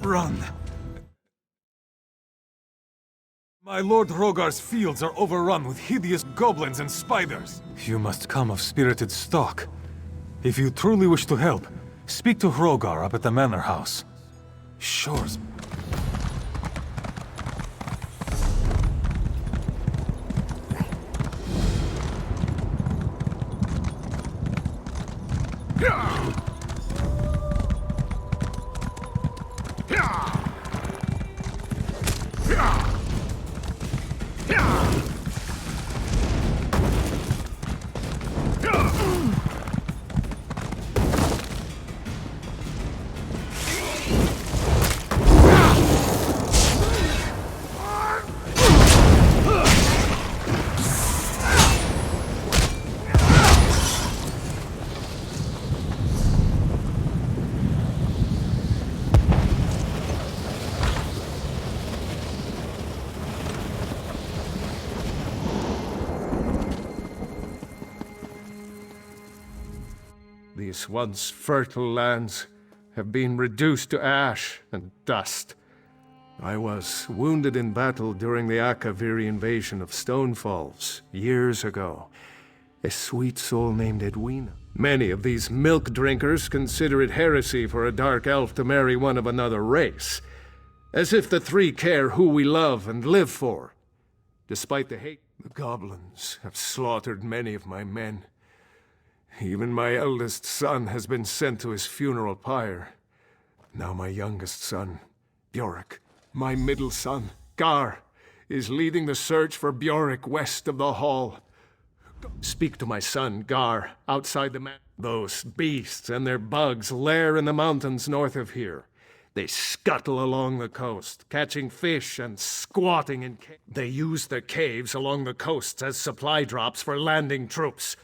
Run! My Lord Rogar's fields are overrun with hideous goblins and spiders. You must come of spirited stock. If you truly wish to help, speak to Rogar up at the manor house. Shores. These once fertile lands have been reduced to ash and dust. I was wounded in battle during the Akaviri invasion of Stonefalls years ago. A sweet soul named Edwina. Many of these milk drinkers consider it heresy for a dark elf to marry one of another race, as if the three care who we love and live for. Despite the hate, the goblins have slaughtered many of my men. Even my eldest son has been sent to his funeral pyre. Now my youngest son, Bjork, my middle son, Gar, is leading the search for Bjork west of the Hall. Speak to my son, Gar, outside the man. Those beasts and their bugs lair in the mountains north of here. They scuttle along the coast, catching fish and squatting in caves. They use the caves along the coasts as supply drops for landing troops.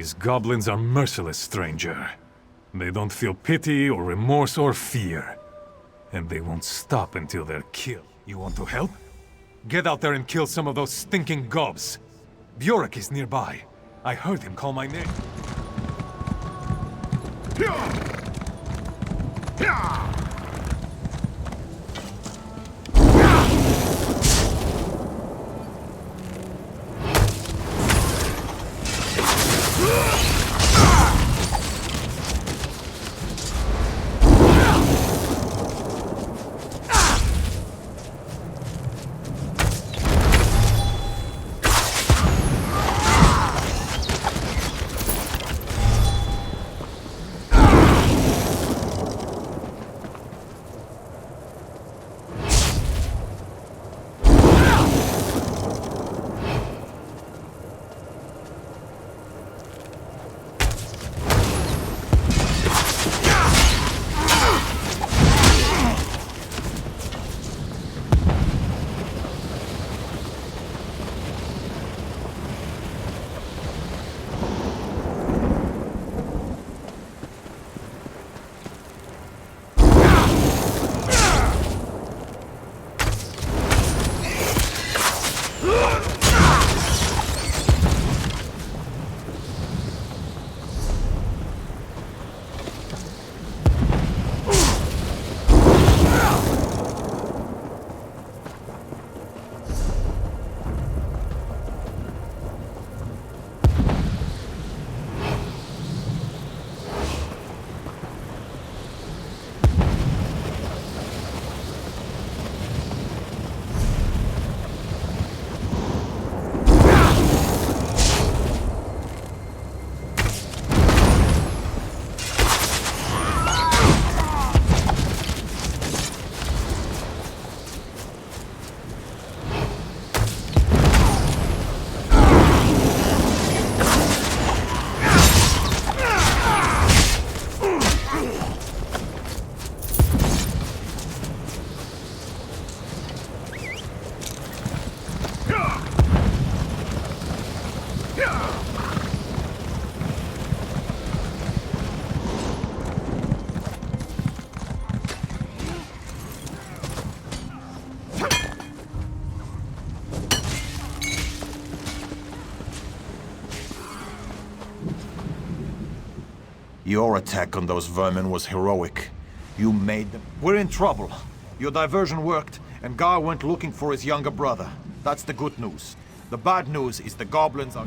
These goblins are merciless, stranger. They don't feel pity or remorse or fear. And they won't stop until they're killed. You want to help? Get out there and kill some of those stinking gobs. Bjork is nearby. I heard him call my name. Your attack on those vermin was heroic. You made them... We're in trouble. Your diversion worked, and Gar went looking for his younger brother. That's the good news. The bad news is the goblins are...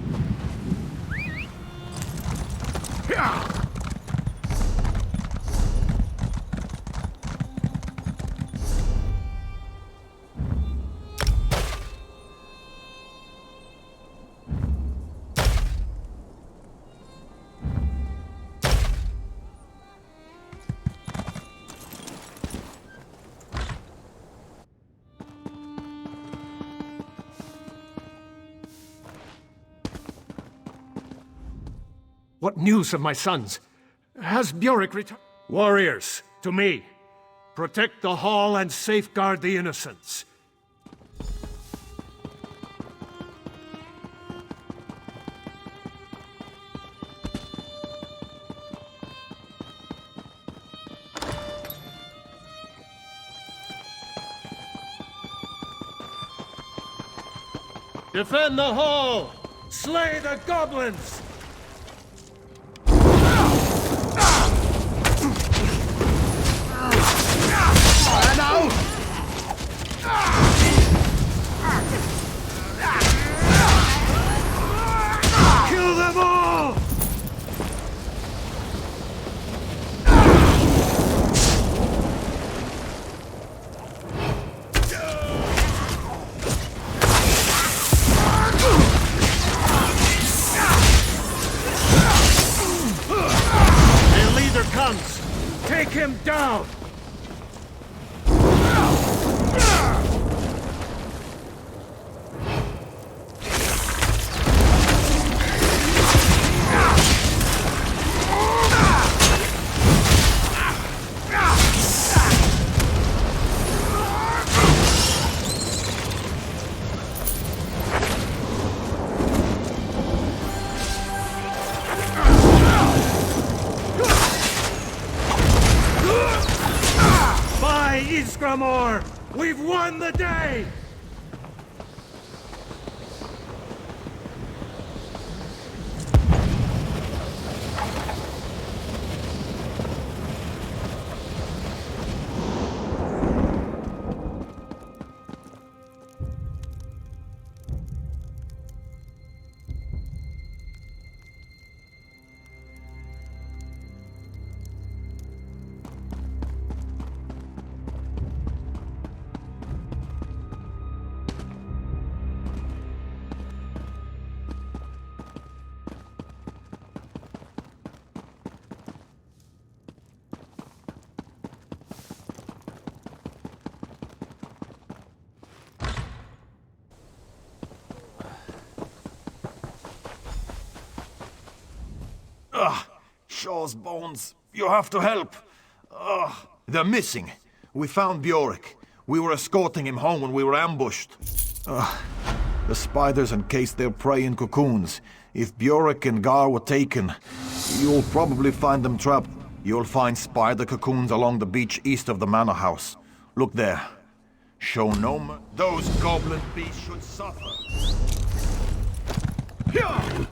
What news of my sons? Has Bjork returned? Warriors, to me. Protect the hall and safeguard the innocents. Defend the hall! Slay the goblins! Kill them all! Their leader comes! Take him down! Iskramor! We've won the day! Shaw's bones. You have to help. They're missing. We found Bjork. We were escorting him home when we were ambushed. The spiders encased their prey in cocoons. If Bjork and Gar were taken, you'll probably find them trapped. You'll find spider cocoons along the beach east of the manor house. Look there. Show no mercy. Those goblin beasts should suffer. Here!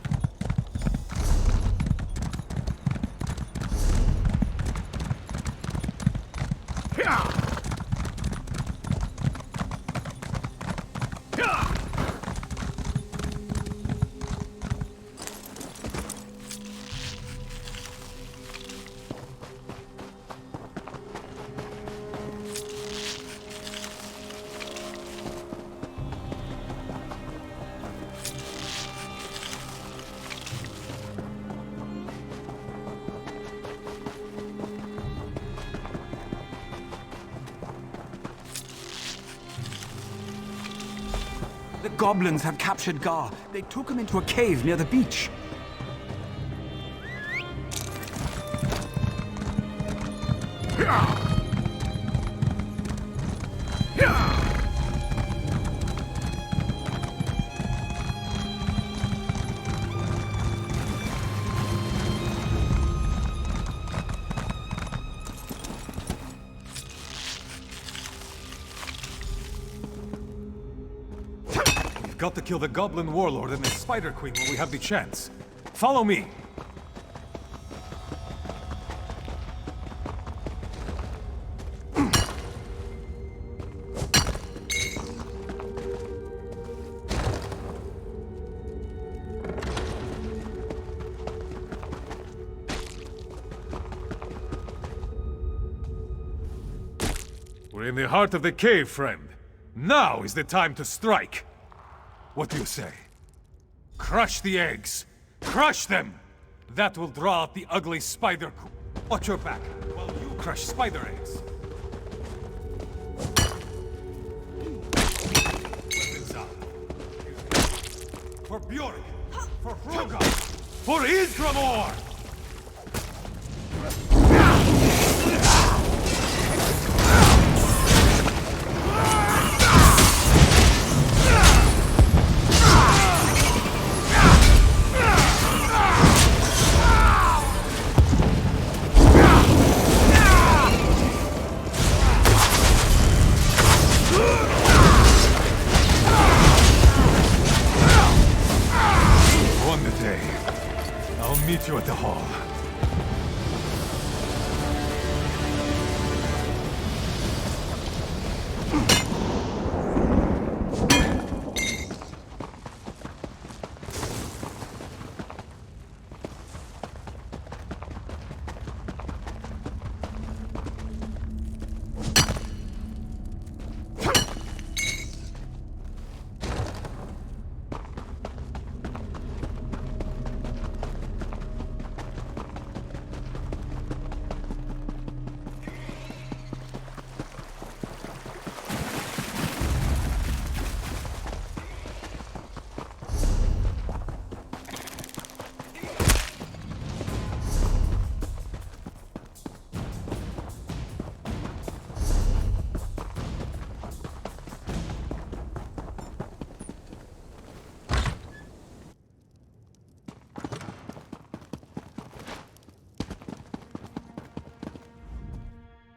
The goblins have captured Gar. They took him into a cave near the beach. Got to kill the Goblin Warlord and the Spider Queen when we have the chance. Follow me! We're in the heart of the cave, friend. Now is the time to strike. What do you say? Crush the eggs. Crush them! That will draw out the ugly spider. Watch your back while you crush spider eggs. Weapons up. For Bjork, for Hrogar, for Isgramor! I'll meet you at the hall.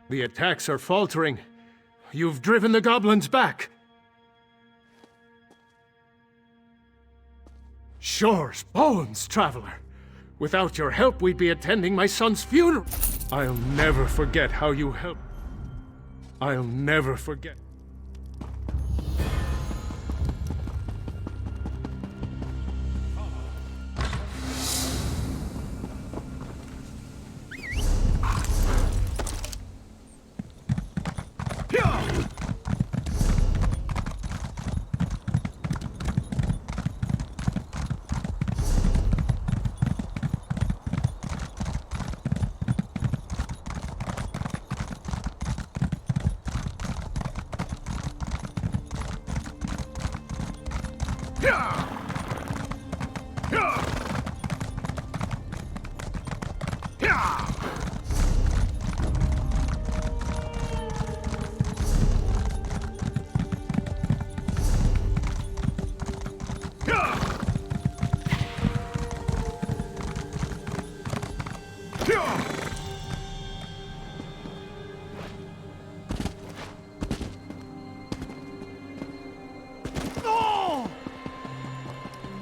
The attacks are faltering. You've driven the goblins back. Shore's bones, traveler. Without your help, we'd be attending my son's funeral. I'll never forget how you helped. I'll never forget.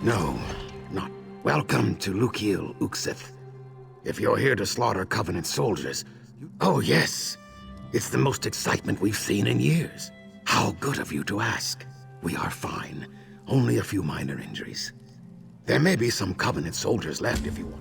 No, not. Welcome to Lukiel, Uxith. If you're here to slaughter Covenant soldiers... Oh, yes. It's the most excitement we've seen in years. How good of you to ask. We are fine. Only a few minor injuries. There may be some Covenant soldiers left if you want.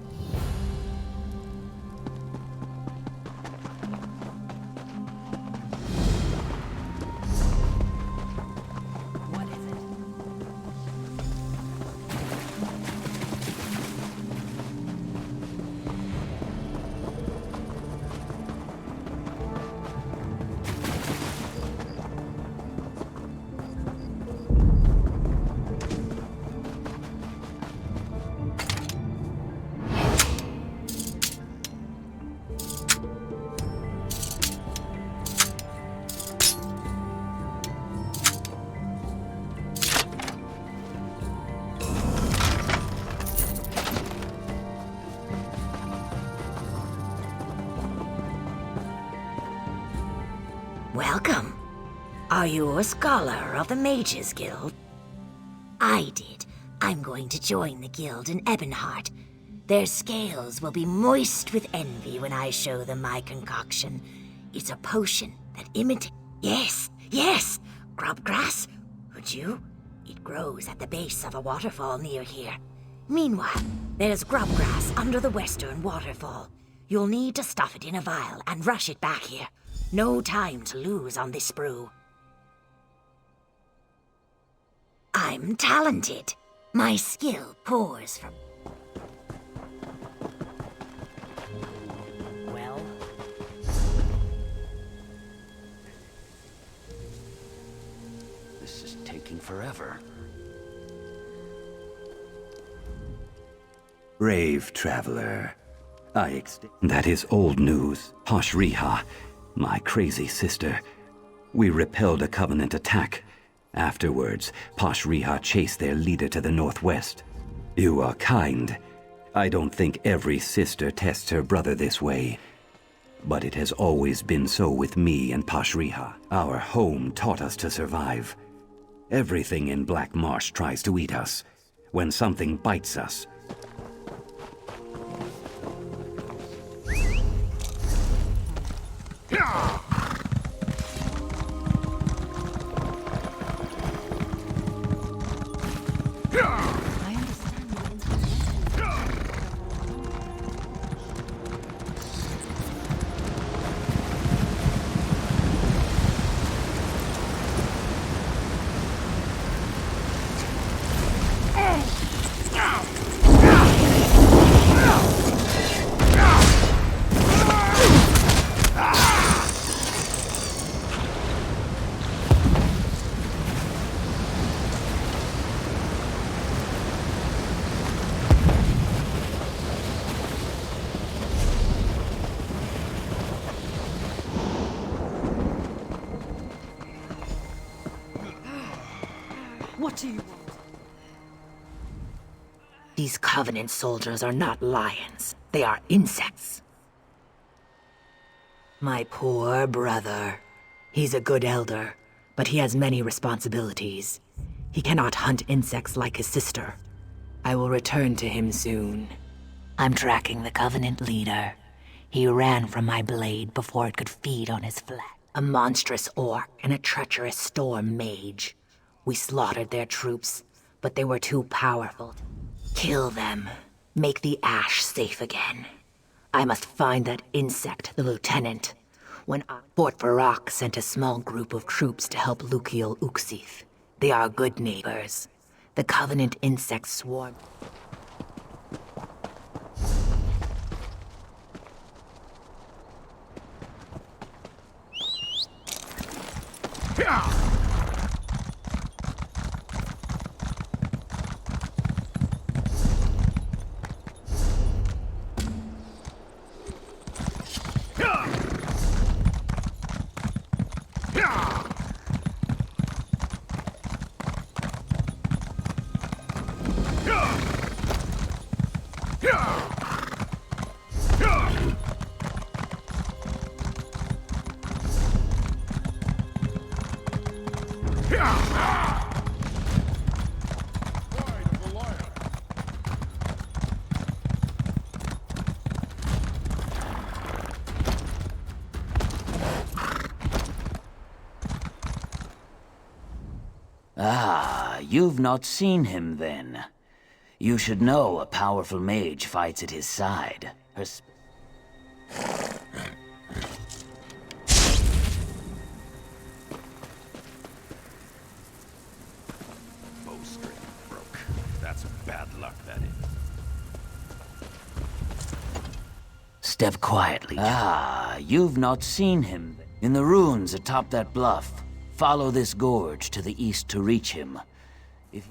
Welcome. Are you a scholar of the Mages Guild? I did. I'm going to join the guild in Ebonheart. Their scales will be moist with envy when I show them my concoction. It's a potion that imitates... Yes! Grubgrass. Would you? It grows at the base of a waterfall near here. Meanwhile, there's grubgrass under the western waterfall. You'll need to stuff it in a vial and rush it back here. No time to lose on this sprue. I'm talented. My skill pours from... Well... This is taking forever. Brave traveler. That is old news. Pashriha, my crazy sister. We repelled a Covenant attack. Afterwards, Pashriha chased their leader to the northwest. You are kind. I don't think every sister tests her brother this way. But it has always been so with me and Pashriha. Our home taught us to survive. Everything in Black Marsh tries to eat us. When something bites us, What do you want? These Covenant soldiers are not lions. They are insects. My poor brother. He's a good elder, but he has many responsibilities. He cannot hunt insects like his sister. I will return to him soon. I'm tracking the Covenant leader. He ran from my blade before it could feed on his flesh. A monstrous orc and a treacherous storm mage. We slaughtered their troops, but they were too powerful. Kill them. Make the ash safe again. I must find that insect, the lieutenant. Fort Varrock sent a small group of troops to help Lukiel Uksith. They are good neighbors. The Covenant insects swarm. Ah, you've not seen him then. You should know a powerful mage fights at his side. Bowstring broke. That's bad luck, that is. Step quietly. Ah, you've not seen him. In the ruins atop that bluff. Follow this gorge to the east to reach him. If...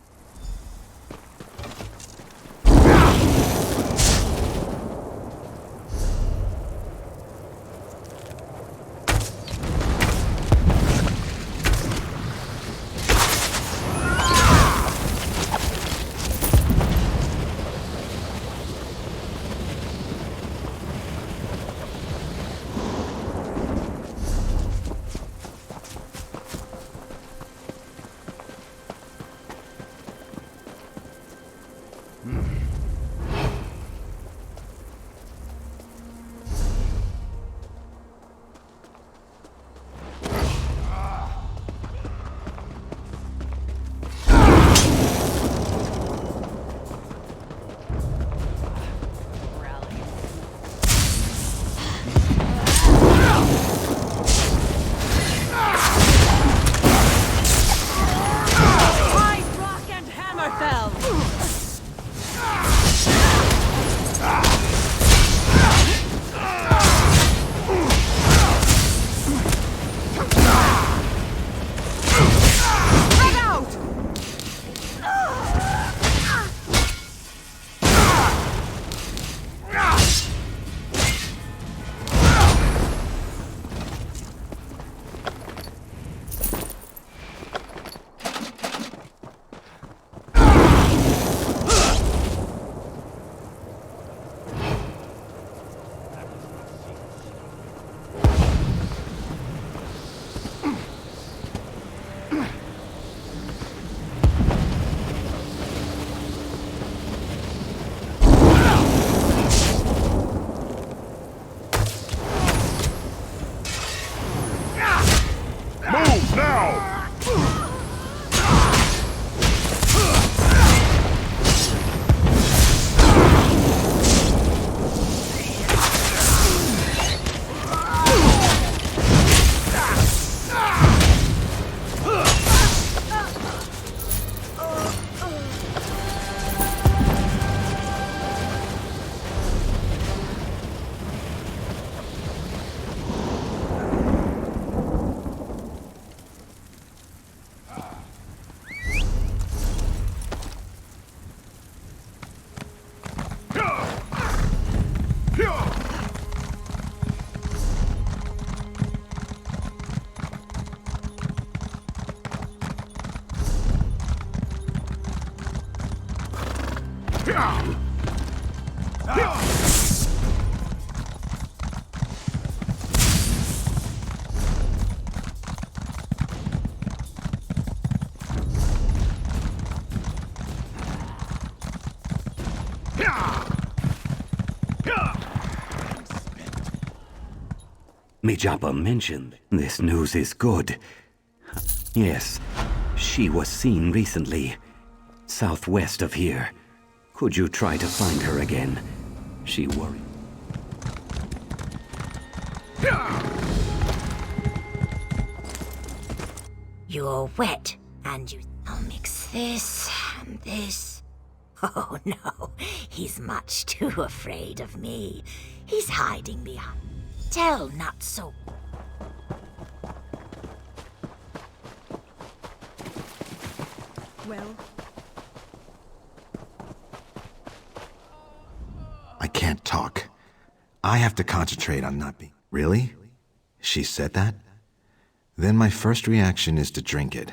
Now! Mijapa mentioned this news is good. Yes, she was seen recently, southwest of here. Could you try to find her again? She worried. You're wet, and I'll mix this and this. Oh no, he's much too afraid of me. He's hiding behind. Tell not so. Well, I can't talk. I have to concentrate on not being... Really? She said that? Then my first reaction is to drink it.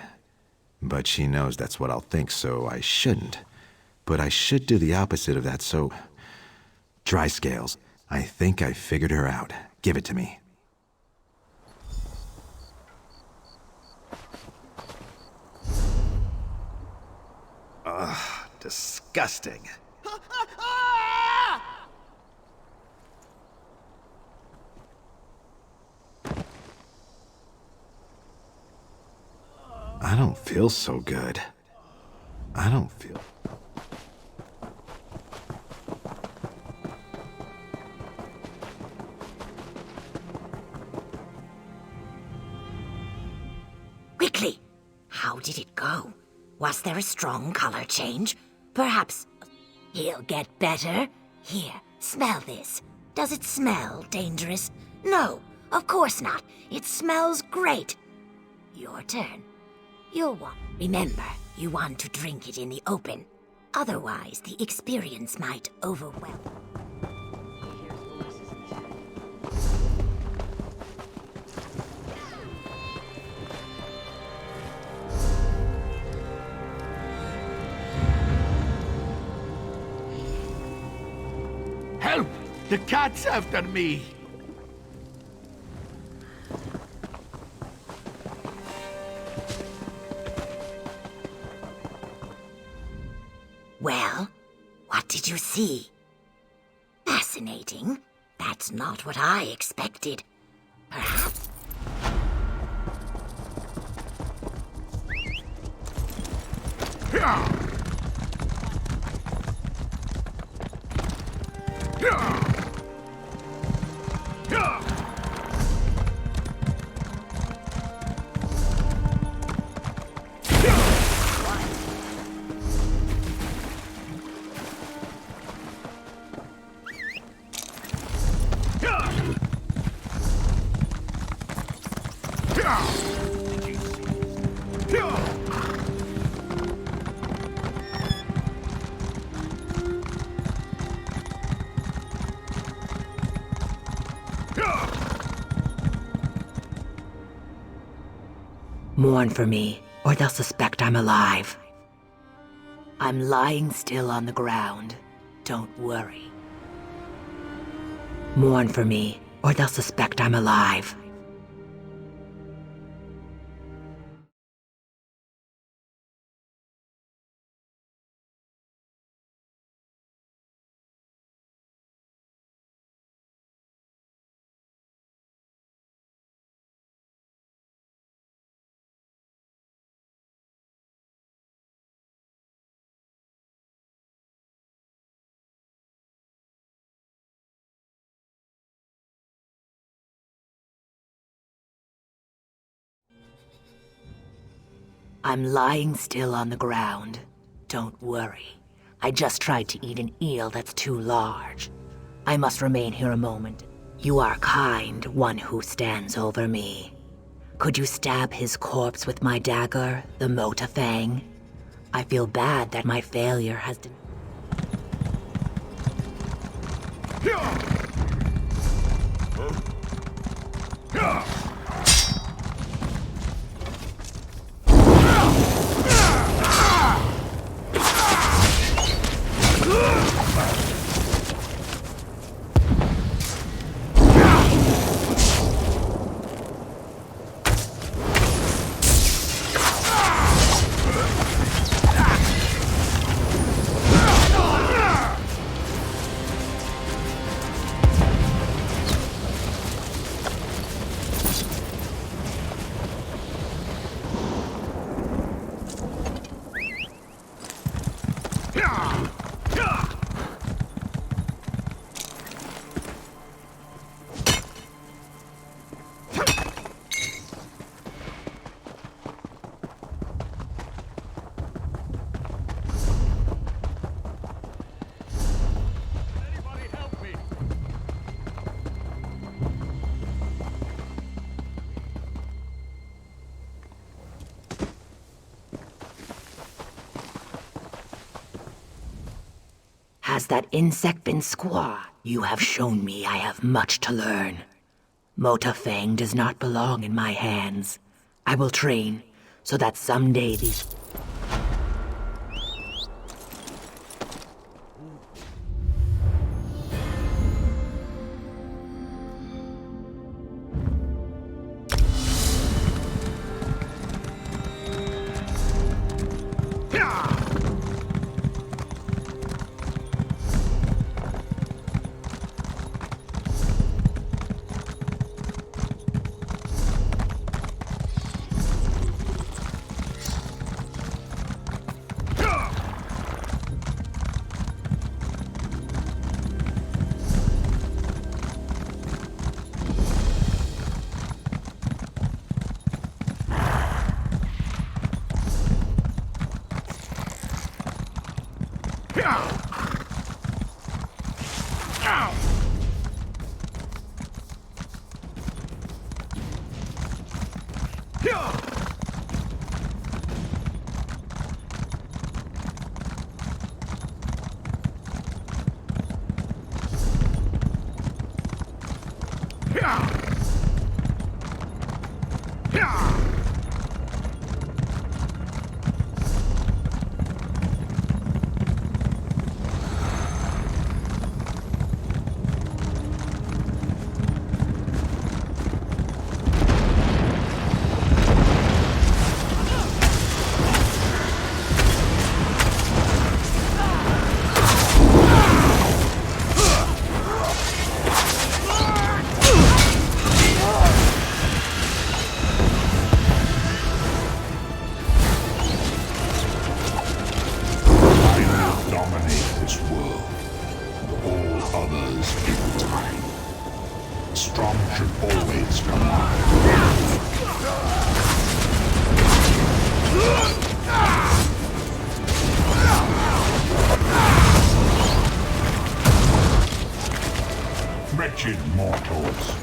But she knows that's what I'll think, so I shouldn't. But I should do the opposite of that, so... Dry scales. I think I figured her out. Give it to me. Ugh, disgusting. I don't feel so good. I don't feel... Quickly! How did it go? Was there a strong color change? Perhaps he'll get better? Here, smell this. Does it smell dangerous? No, of course not. It smells great. Your turn. You'll want... Remember, you want to drink it in the open. Otherwise, the experience might overwhelm. Help! The cat's after me! Well, what did you see? Fascinating. That's not what I expected. Perhaps... Mourn for me, or they'll suspect I'm alive. I'm lying still on the ground. Don't worry. Mourn for me, or they'll suspect I'm alive. I'm lying still on the ground. Don't worry. I just tried to eat an eel that's too large. I must remain here a moment. You are kind, one who stands over me. Could you stab his corpse with my dagger, the Motafang? I feel bad that my failure has done. Has that insect been squaw? You have shown me I have much to learn. Motafang does not belong in my hands. I will train, so that someday these... Wretched mortals.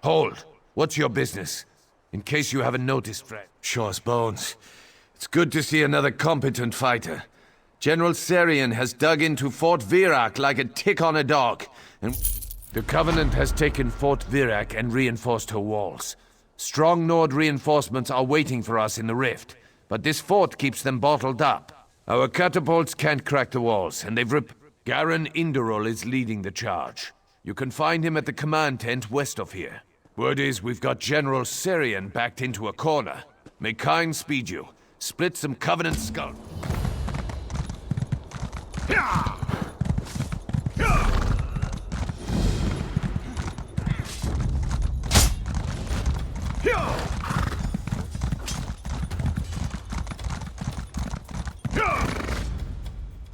Hold. What's your business? In case you haven't noticed, Fred. Shaw's bones. It's good to see another competent fighter. General Serian has dug into Fort Virak like a tick on a dog, and the Covenant has taken Fort Virak and reinforced her walls. Strong Nord reinforcements are waiting for us in the rift, but this fort keeps them bottled up. Our catapults can't crack the walls, and they've Garen Inderol is leading the charge. You can find him at the command tent west of here. Word is we've got General Syrian backed into a corner. May Kain speed you. Split some Covenant skull.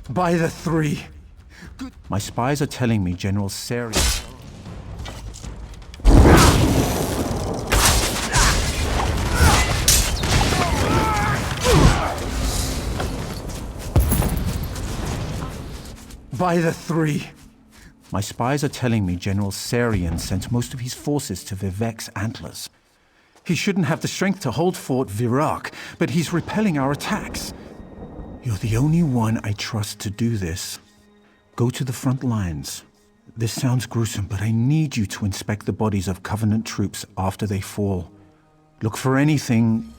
By the three. My spies are telling me General Syrian. By the three. My spies are telling me General Syrian sent most of his forces to Vivek's Antlers. He shouldn't have the strength to hold Fort Virak, but he's repelling our attacks. You're the only one I trust to do this. Go to the front lines. This sounds gruesome, but I need you to inspect the bodies of Covenant troops after they fall. Look for anything...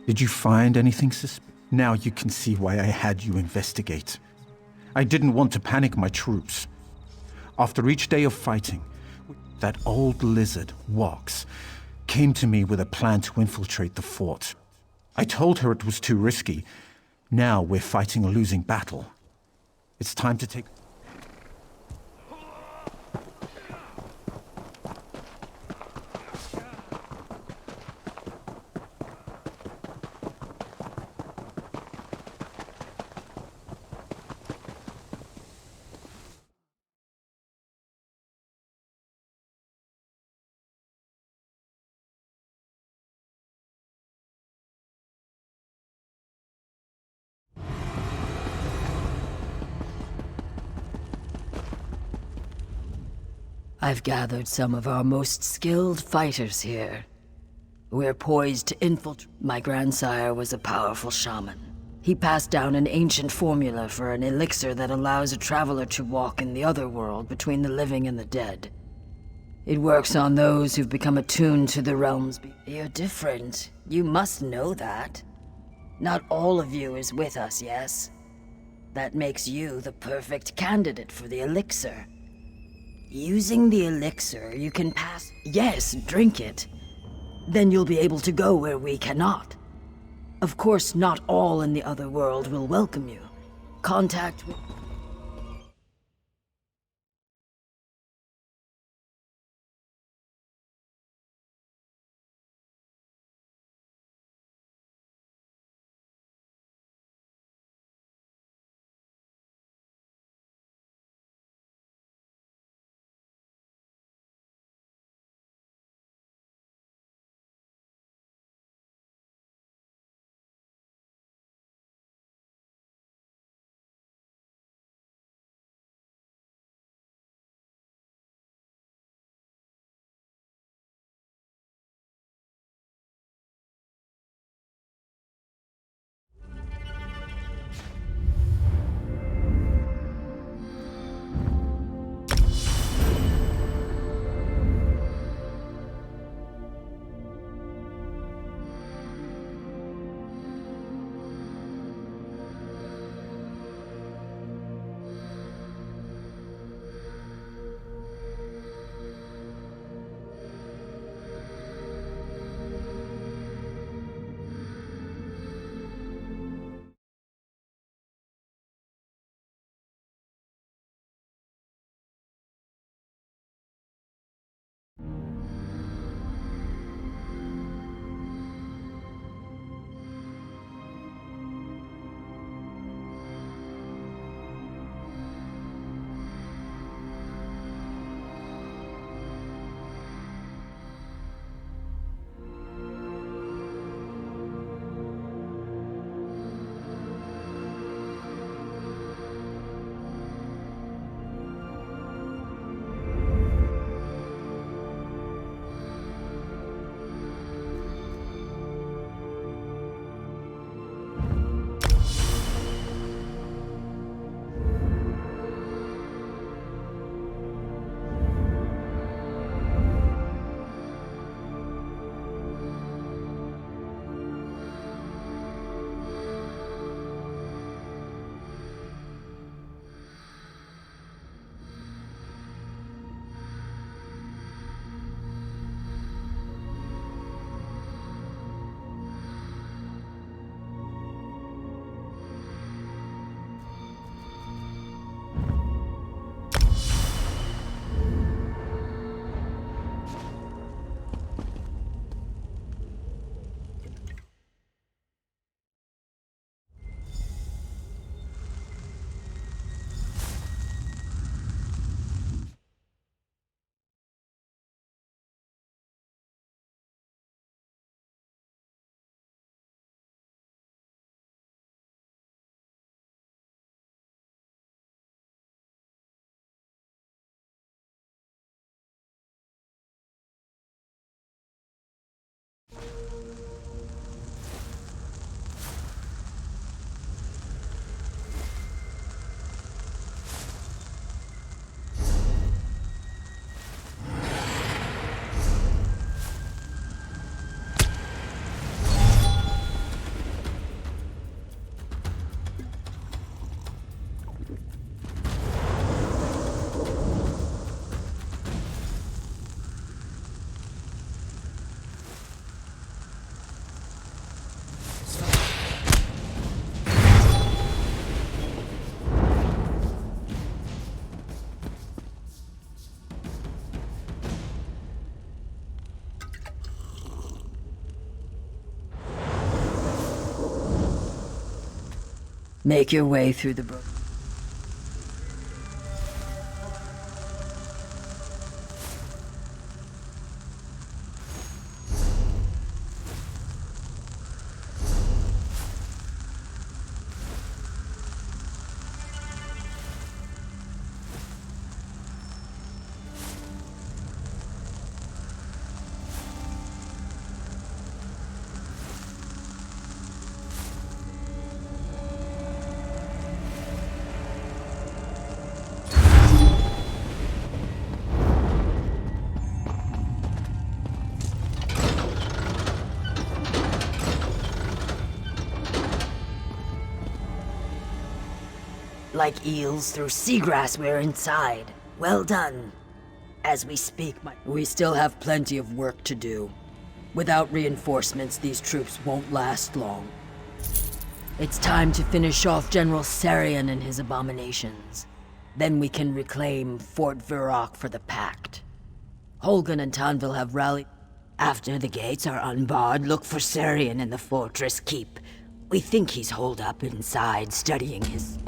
Did you find anything suspicious? Now you can see why I had you investigate. I didn't want to panic my troops. After each day of fighting, that old lizard, Wox, came to me with a plan to infiltrate the fort. I told her it was too risky. Now we're fighting a losing battle. It's time to take... I've gathered some of our most skilled fighters here. We're poised to infiltrate. My grandsire was a powerful shaman. He passed down an ancient formula for an elixir that allows a traveler to walk in the other world between the living and the dead. It works on those who've become attuned to the realms. You're different. You must know that. Not all of you is with us, yes? That makes you the perfect candidate for the elixir. Using the elixir, you can pass... Yes, drink it. Then you'll be able to go where we cannot. Of course, not all in the other world will welcome you. Contact with... Make your way through the brook. Like eels through seagrass, we're inside. Well done. As we speak, we still have plenty of work to do. Without reinforcements, these troops won't last long. It's time to finish off General Sarian and his abominations. Then we can reclaim Fort Virok for the Pact. Holgan and Tanville have rallied. After the gates are unbarred, look for Sarian in the fortress keep. We think he's holed up inside, studying his...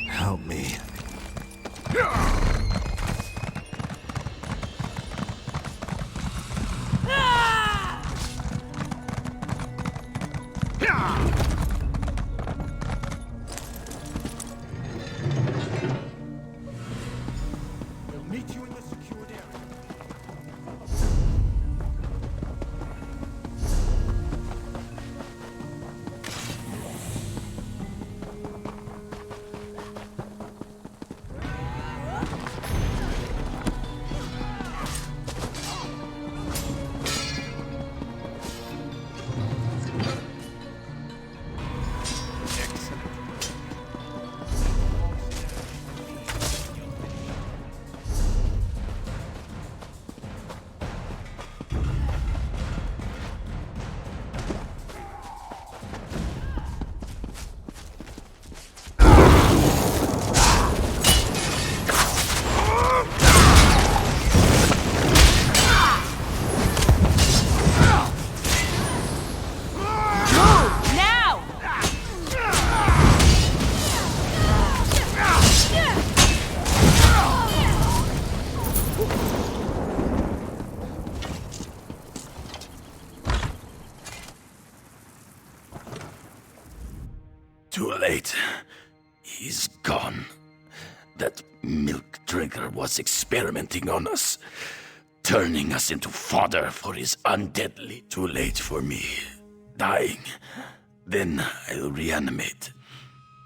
Help me. We'll meet you in the secured area. Too late. He's gone. That milk drinker was experimenting on us, turning us into fodder for his undeadly. Too late for me. Dying. Then I'll reanimate.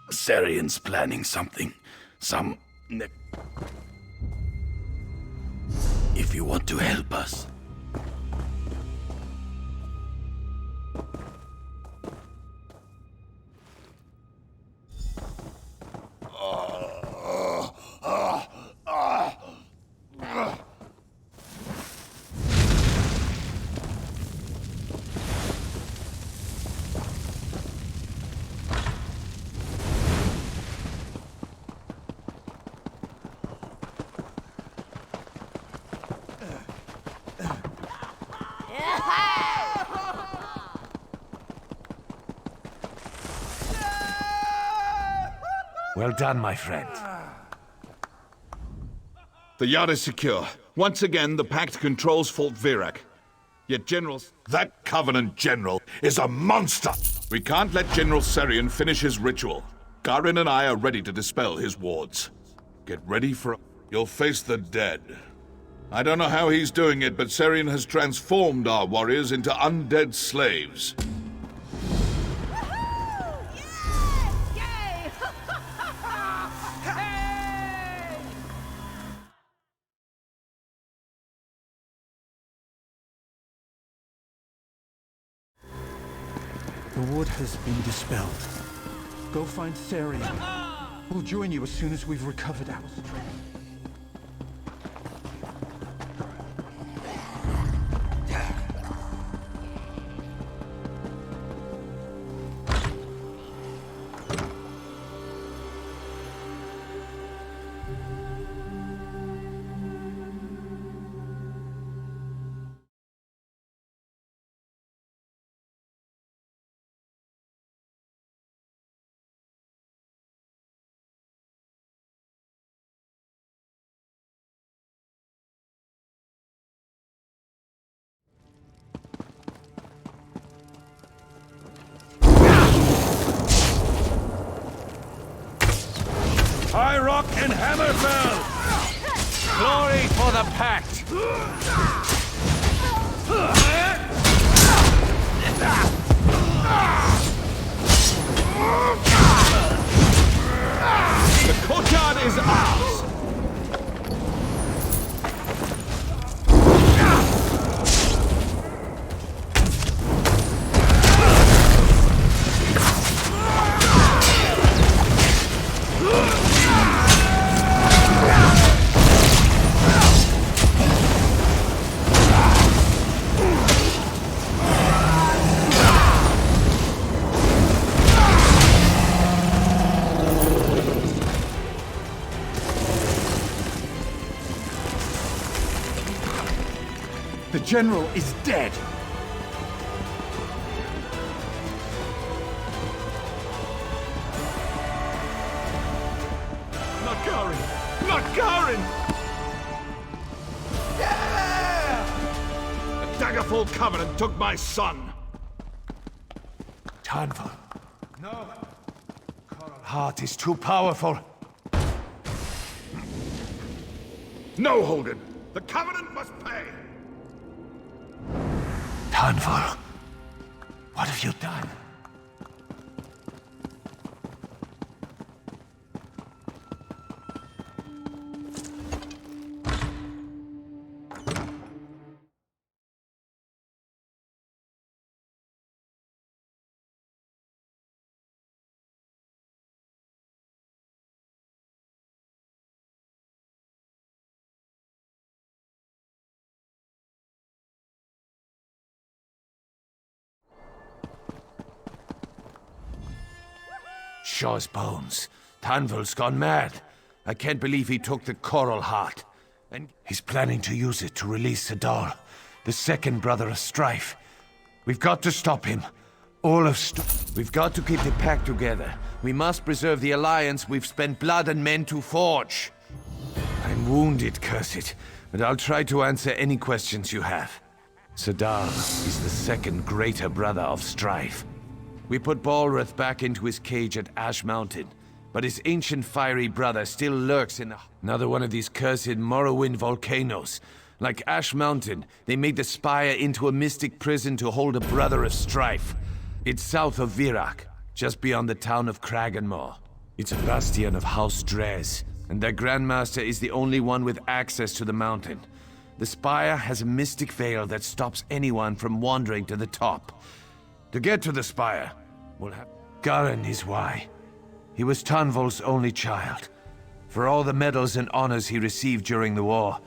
Sarian's planning something. If you want to help us. Well done, my friend. The yard is secure. Once again, the Pact controls Fort Virak. Yet that Covenant general is a monster! We can't let General Sarian finish his ritual. Garin and I are ready to dispel his wards. Get ready for... You'll face the dead. I don't know how he's doing it, but Sarian has transformed our warriors into undead slaves. The ward has been dispelled. Go find Sarian. We'll join you as soon as we've recovered our strength. High Rock and Hammerfell! Glory for the Pact! The courtyard is ours! The general is dead! Not Garin! Not Garin! Yeah! The Daggerfall Covenant took my son! Tanval. No. Coral Heart is too powerful. No, Holden! The Covenant must pay! Tanval. What have you done? Shaw's bones. Tanval's gone mad. I can't believe he took the Coral Heart. And he's planning to use it to release Sadal, the second brother of Strife. We've got to stop him. We've got to keep the pack together. We must preserve the alliance we've spent blood and men to forge. I'm wounded, Cursed, but I'll try to answer any questions you have. Sadal is the second greater brother of Strife. We put Balrith back into his cage at Ash Mountain, but his ancient fiery brother still lurks in another one of these cursed Morrowind volcanoes. Like Ash Mountain, they made the Spire into a mystic prison to hold a brother of Strife. It's south of Virak, just beyond the town of Kraganmore. It's a bastion of House Drez, and their Grandmaster is the only one with access to the mountain. The Spire has a mystic veil that stops anyone from wandering to the top. To get to the Spire, we'll have... Garin is why. He was Tanval's only child. For all the medals and honors he received during the war,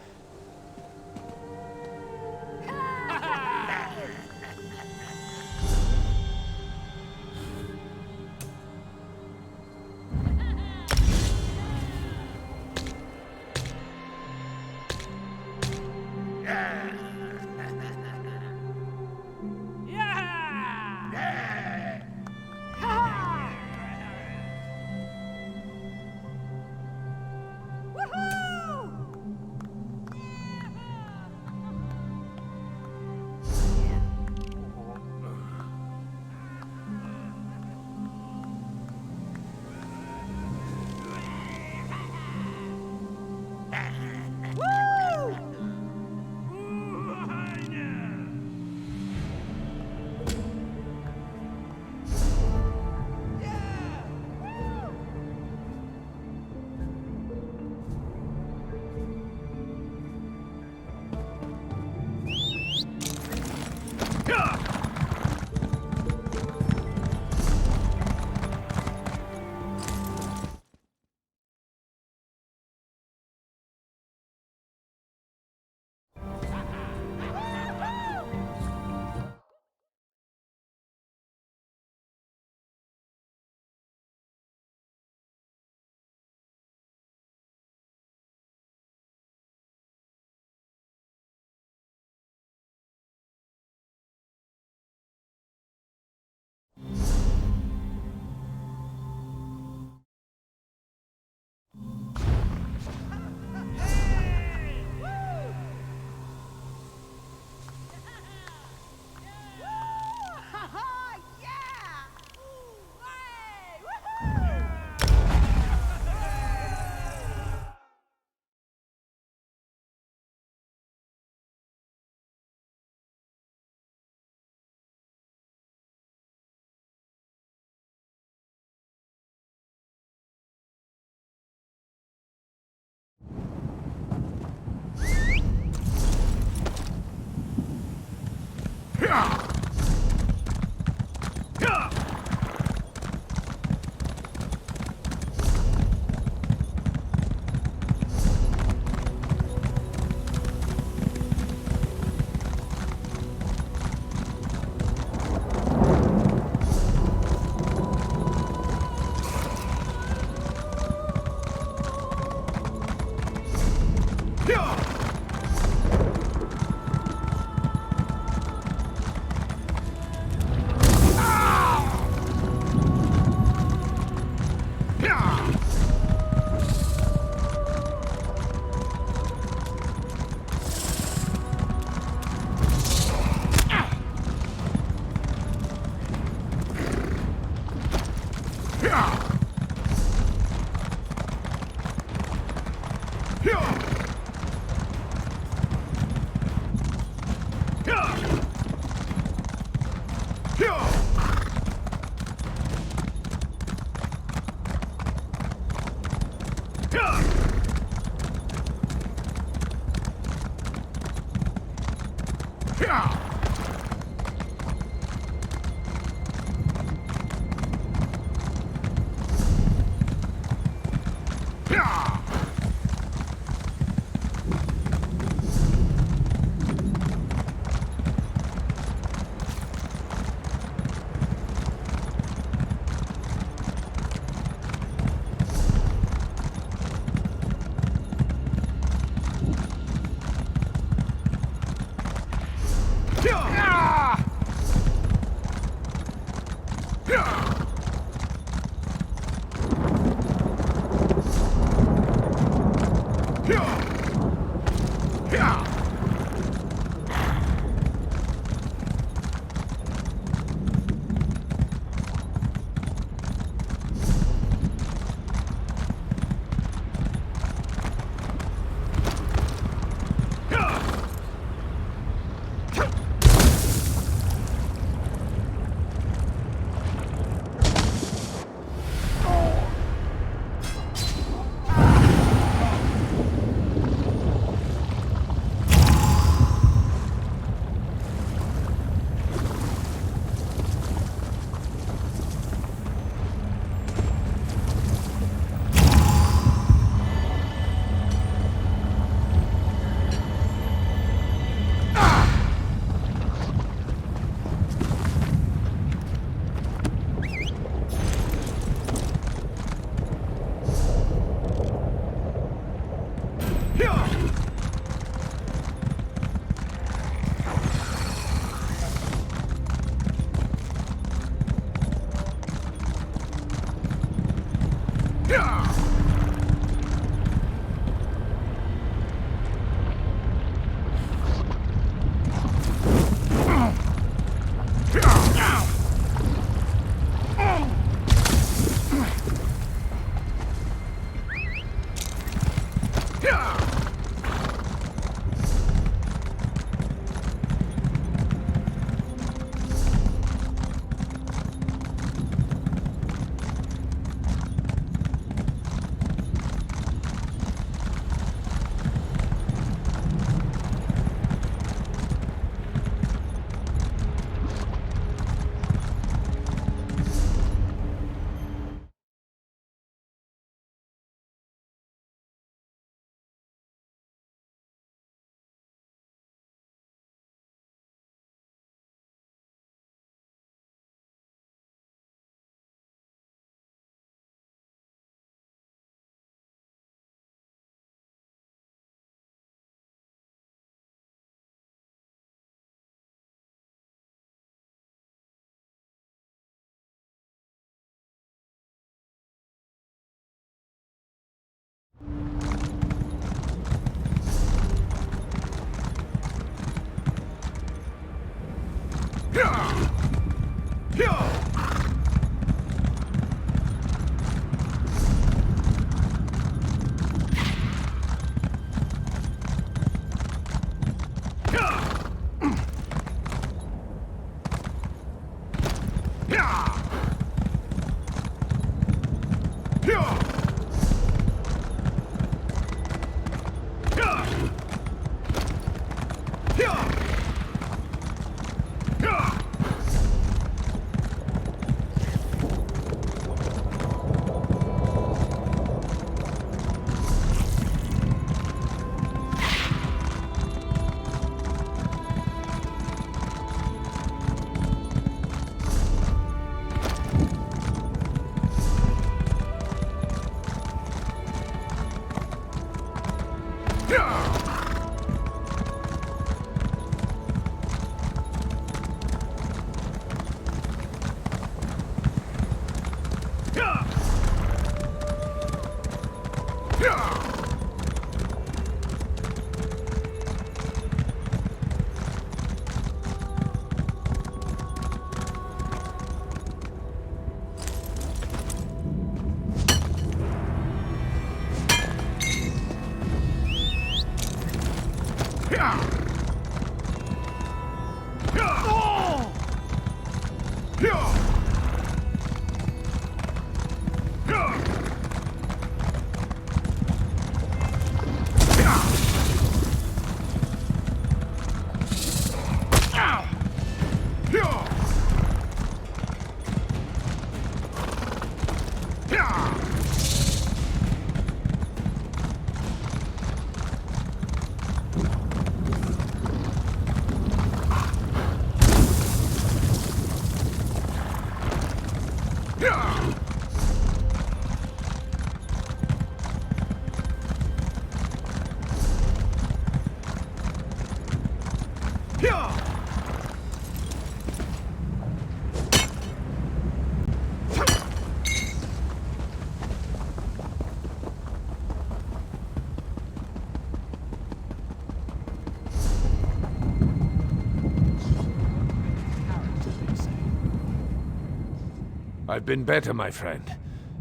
I've been better, my friend.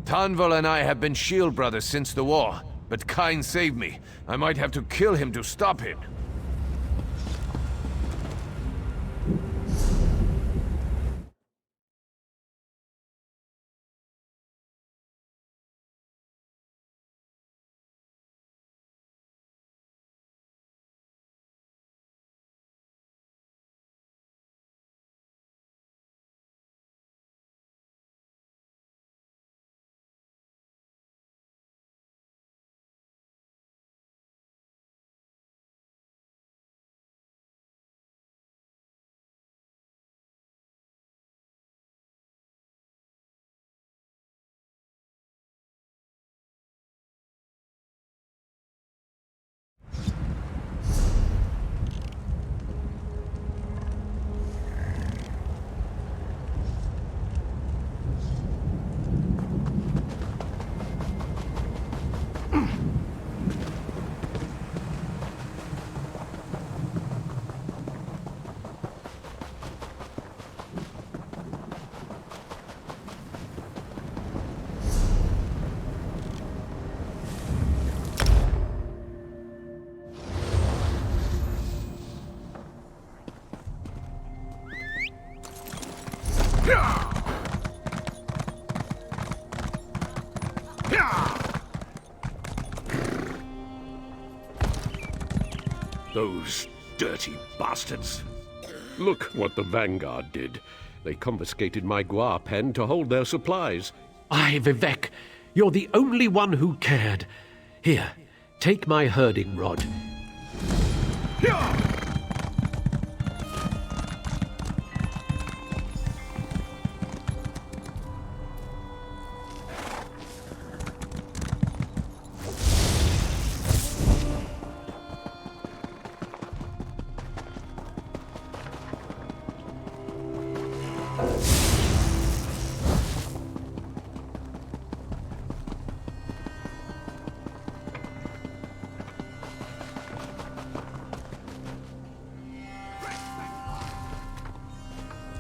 Tanval and I have been shield brothers since the war, but Kain saved me. I might have to kill him to stop him. Those dirty bastards. Look what the Vanguard did. They confiscated my Gua pen to hold their supplies. Aye, Vivek, you're the only one who cared. Here, take my herding rod.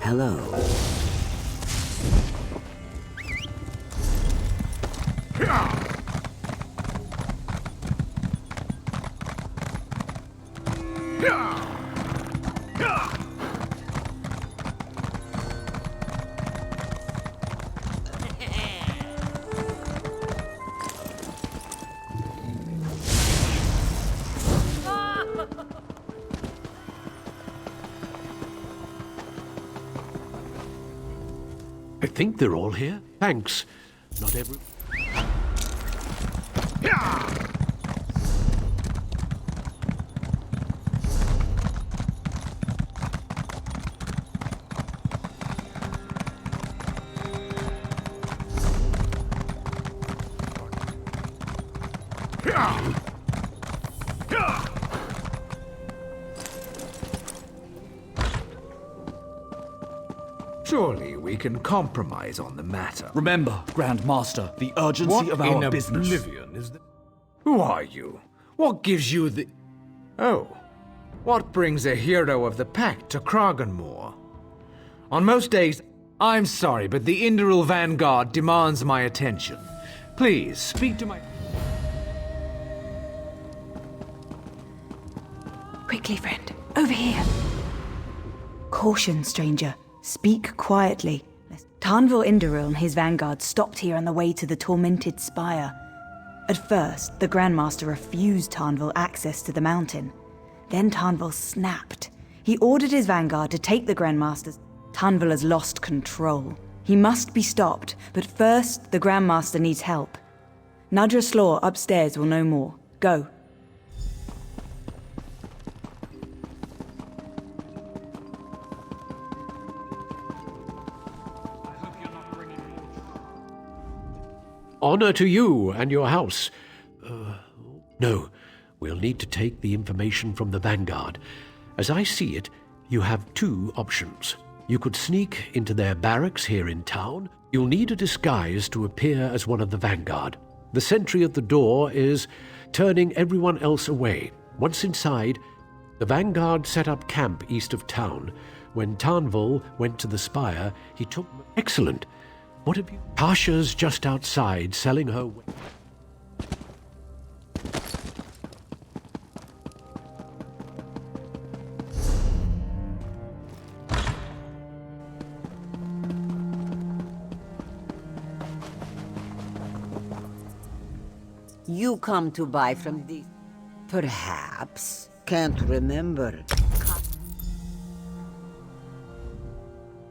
Hello. I think they're all here. Thanks. Not every... Surely we can compromise on the matter. Remember, Grand Master, the urgency of our business. What in oblivion is that? Who are you? What gives you the... Oh. What brings a hero of the pack to Kraganmore? On most days, I'm sorry, but the Indoril Vanguard demands my attention. Please, speak to my... Quickly, friend. Over here. Caution, stranger. Speak quietly. Tarnvil Inderil and his vanguard stopped here on the way to the Tormented Spire. At first, the Grandmaster refused Tarnvil access to the mountain. Then Tarnvil snapped. He ordered his vanguard to take the Grandmaster's. Tarnvil has lost control. He must be stopped, but first, the Grandmaster needs help. Nadra Slaw upstairs will know more. Go. Honor to you and your house. No, we'll need to take the information from the Vanguard. As I see it, you have two options. You could sneak into their barracks here in town. You'll need a disguise to appear as one of the Vanguard. The sentry at the door is turning everyone else away. Once inside, the Vanguard set up camp east of town. When Tarnvil went to the spire, he took... Excellent. What have you... Tasha's just outside, selling her... You come to buy from these... Perhaps. Can't remember.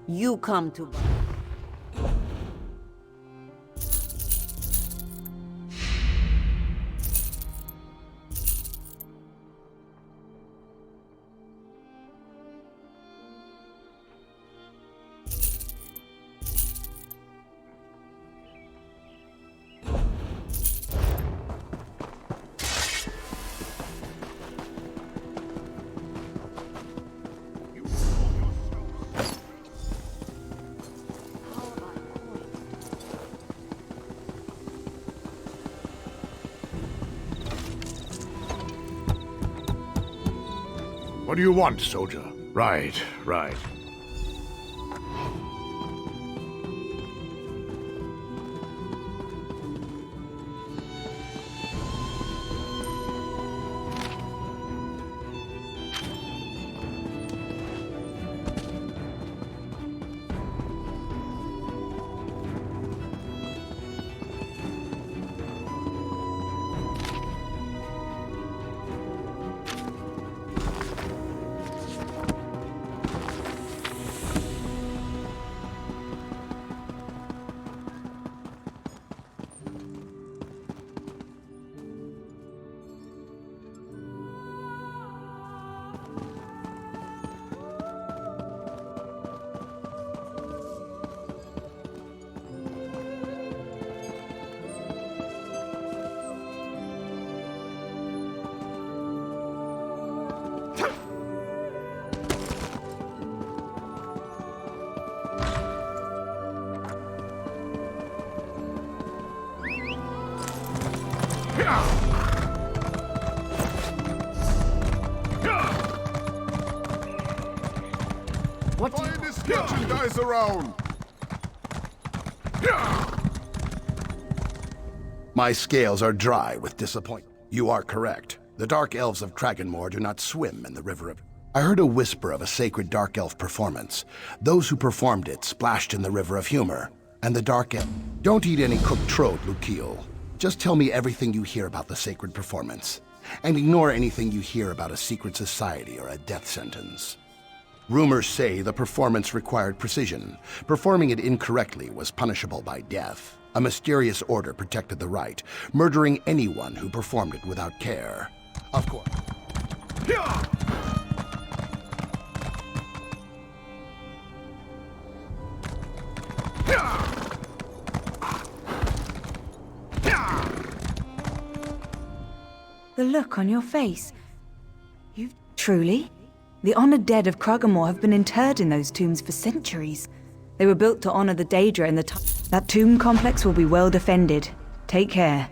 You come to buy... What do you want, soldier? Right, right. Find this merchandise around! My scales are dry with disappointment. You are correct. The Dark Elves of Kraganmore do not swim in the river of... I heard a whisper of a sacred Dark Elf performance. Those who performed it splashed in the River of Humor. And the Dark Elf... Don't eat any cooked trode, Lukiel. Just tell me everything you hear about the sacred performance. And ignore anything you hear about a secret society or a death sentence. Rumors say the performance required precision. Performing it incorrectly was punishable by death. A mysterious order protected the right, murdering anyone who performed it without care. Of course. The look on your face. You've truly... The honored dead of Kraganmore have been interred in those tombs for centuries. They were built to honor the Daedra and that tomb complex will be well defended. Take care.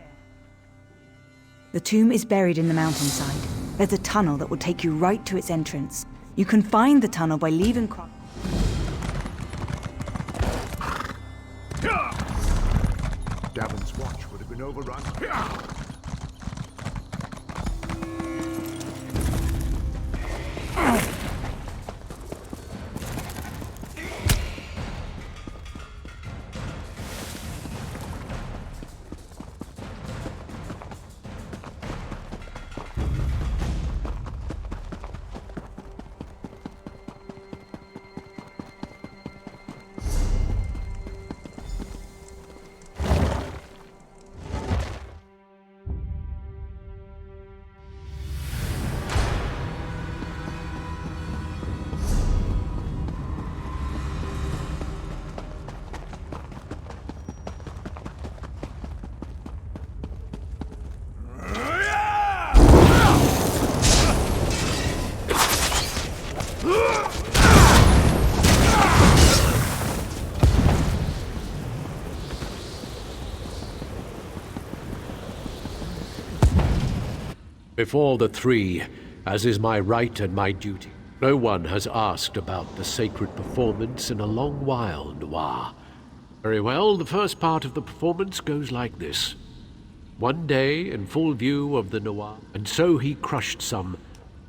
The tomb is buried in the mountainside. There's a tunnel that will take you right to its entrance. You can find the tunnel by leaving Davin's watch would have been overrun. Before the three, as is my right and my duty. No one has asked about the sacred performance in a long while, Noir. Very well, the first part of the performance goes like this. One day, in full view of the Noir, and so he crushed some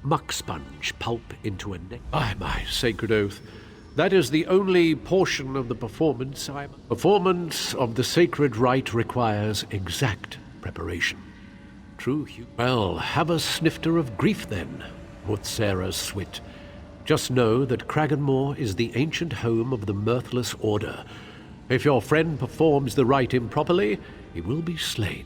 muck sponge pulp into a neck. By my sacred oath, that is the only portion of the performance Performance of the sacred rite requires exact preparation. True, Hugh. Well, have a snifter of grief then, quoth Sarah's Swit. Just know that Cragganmore is the ancient home of the Mirthless Order. If your friend performs the rite improperly, he will be slain.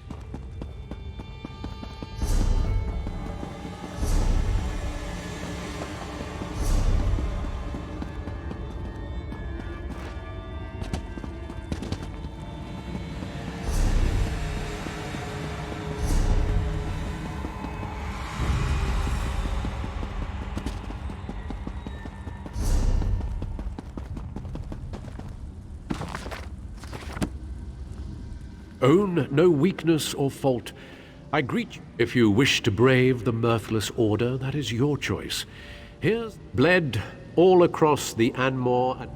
Own no weakness or fault. I greet you. If you wish to brave the Mirthless Order, that is your choice. Here's bled all across the Anmore and...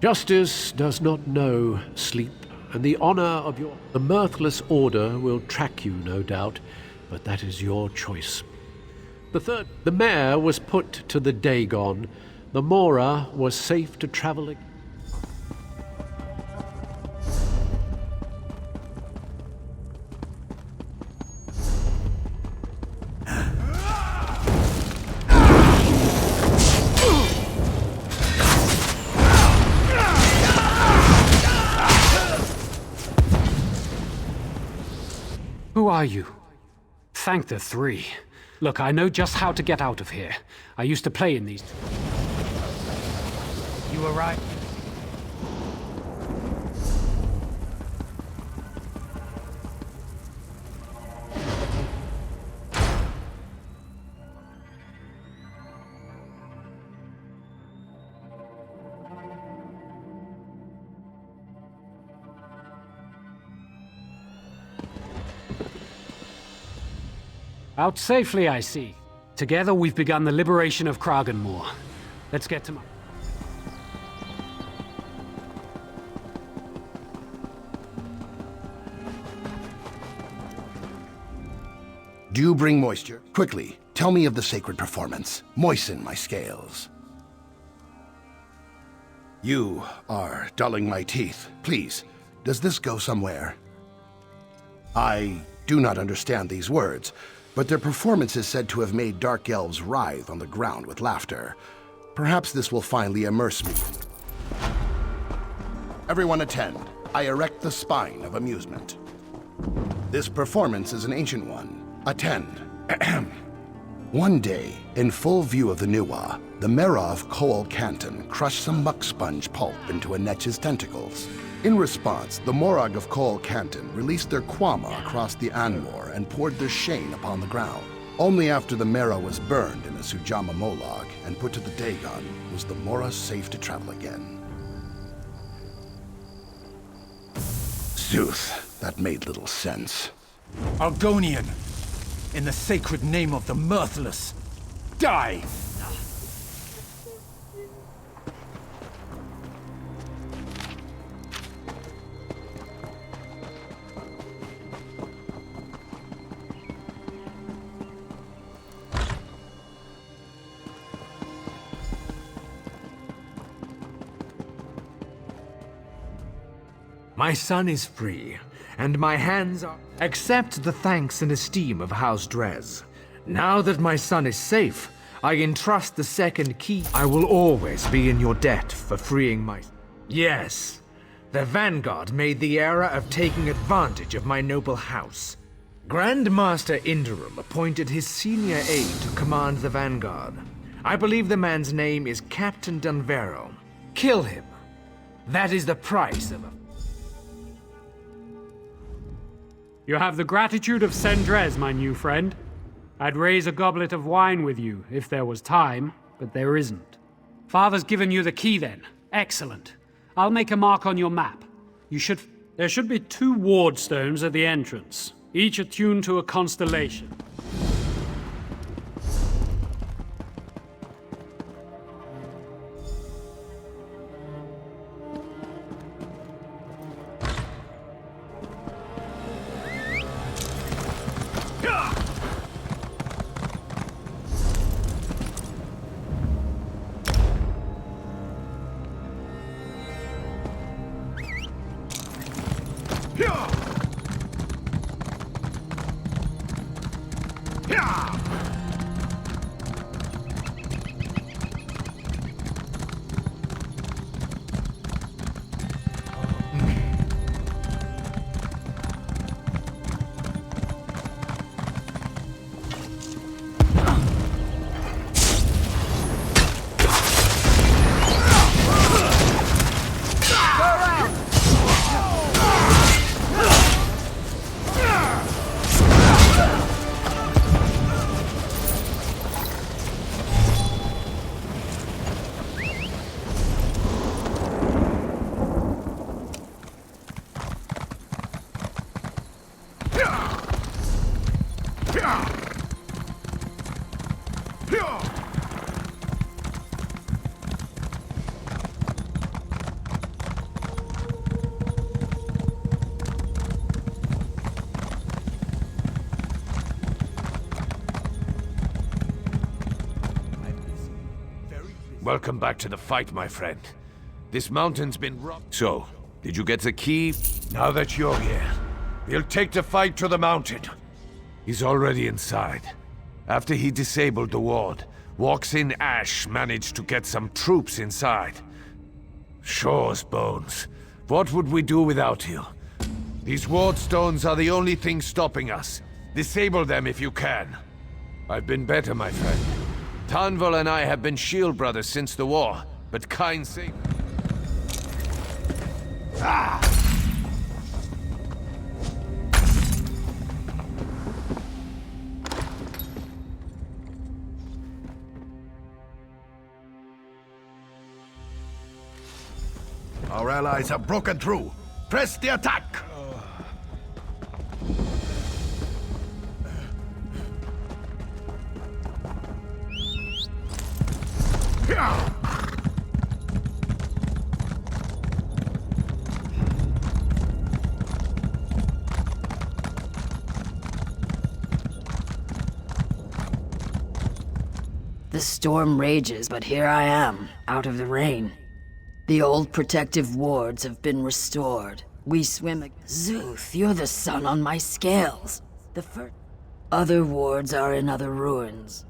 Justice does not know sleep, and the honor of the Mirthless Order will track you, no doubt, but that is your choice. The mare was put to the Dagon. The Mora was safe to travel again. Who are you? Thank the three. Look, I know just how to get out of here. I used to play in these. You were right. Out safely, I see. Together we've begun the liberation of Cragganmore. Let's get to my... Do you bring moisture? Quickly, tell me of the sacred performance. Moisten my scales. You are dulling my teeth. Please, does this go somewhere? I do not understand these words, but their performance is said to have made dark elves writhe on the ground with laughter. Perhaps this will finally immerse me. Everyone attend. I erect the spine of amusement. This performance is an ancient one. Attend. One day, in full view of the Nuwa, the Mera of Cole Canton crushed some muck sponge pulp into a netch's tentacles. In response, the Morag of Cole Canton released their Kwama across the Anmore and poured their Shane upon the ground. Only after the Mera was burned in a Sujama Molag and put to the Dagon was the Mora safe to travel again. Zooth, that made little sense. Argonian, in the sacred name of the Mirthless, die! My son is free, and my hands are... Accept the thanks and esteem of House Drez. Now that my son is safe, I entrust the second key. I will always be in your debt for freeing my... Yes, the Vanguard made the error of taking advantage of my noble house. Grandmaster Inderum appointed his senior aide to command the vanguard. I believe the man's name is Captain Dunvero. Kill him. That is the price of a... You have the gratitude of Sendrez, my new friend. I'd raise a goblet of wine with you if there was time, but there isn't. Father's given you the key then. Excellent. I'll make a mark on your map. There should be 2 ward stones at the entrance, each attuned to a constellation. Welcome back to the fight, my friend. This mountain's been robbed. So, did you get the key? Now that you're here, we'll take the fight to the mountain. He's already inside. After he disabled the ward, Walks in Ash managed to get some troops inside. Shore's bones. What would we do without you? These ward stones are the only thing stopping us. Disable them if you can. I've been better, my friend. Tanval and I have been shield brothers since the war, but kind sake. Ah! Our allies have broken through. Press the attack! The storm rages, but here I am, out of the rain. The old protective wards have been restored. We swim Zuth, you're the sun on my scales. The other wards are in other ruins.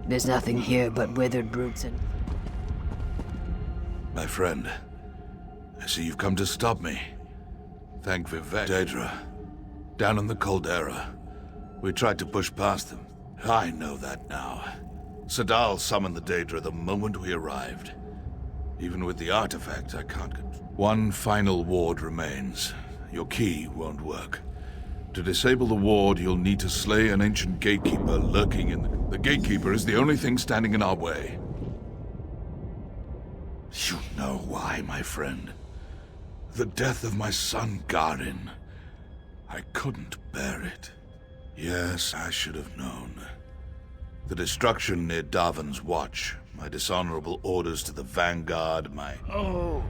There's nothing here but withered roots and... My friend, I see you've come to stop me. Thank Vivek. Daedra, down in the caldera. We tried to push past them. I know that now. Sadal summoned the Daedra the moment we arrived. Even with the artifact, I can't control. One final ward remains. Your key won't work. To disable the ward, you'll need to slay an ancient gatekeeper lurking in the... The gatekeeper is the only thing standing in our way. You know why, my friend. The death of my son, Garin. I couldn't bear it. Yes, I should have known. The destruction near Darvan's Watch, my dishonorable orders to the Vanguard, my... Oh...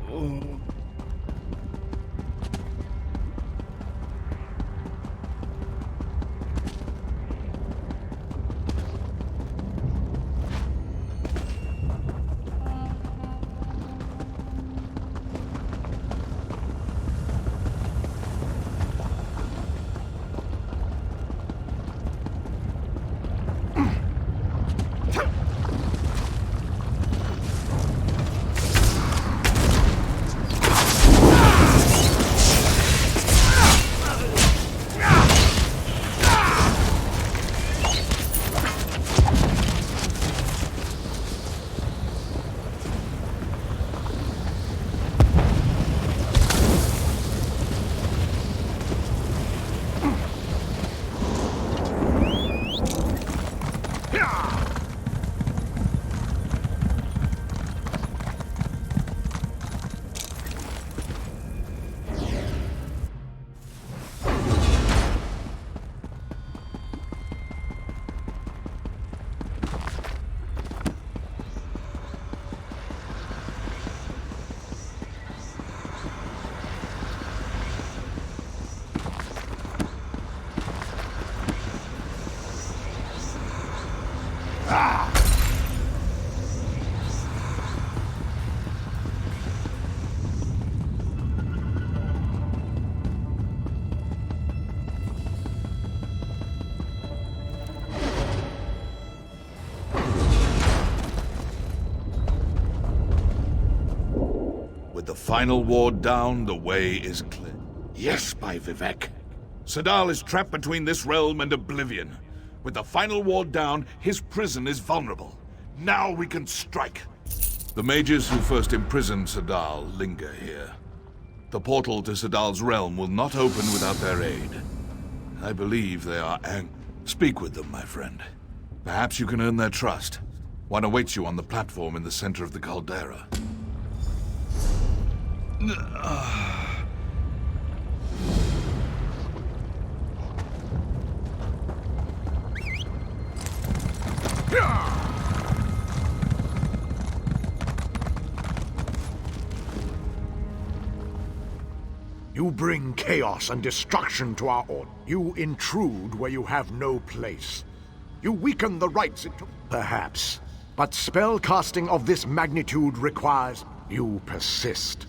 The final ward down, the way is clear. Yes, by Vivek. Sadal is trapped between this realm and oblivion. With the final ward down, his prison is vulnerable. Now we can strike. The mages who first imprisoned Sadal linger here. The portal to Sadal's realm will not open without their aid. I believe they are Speak with them, my friend. Perhaps you can earn their trust. One awaits you on the platform in the center of the caldera. You bring chaos and destruction to our order. You intrude where you have no place. You weaken the rights it took. Perhaps. But spell casting of this magnitude requires you persist.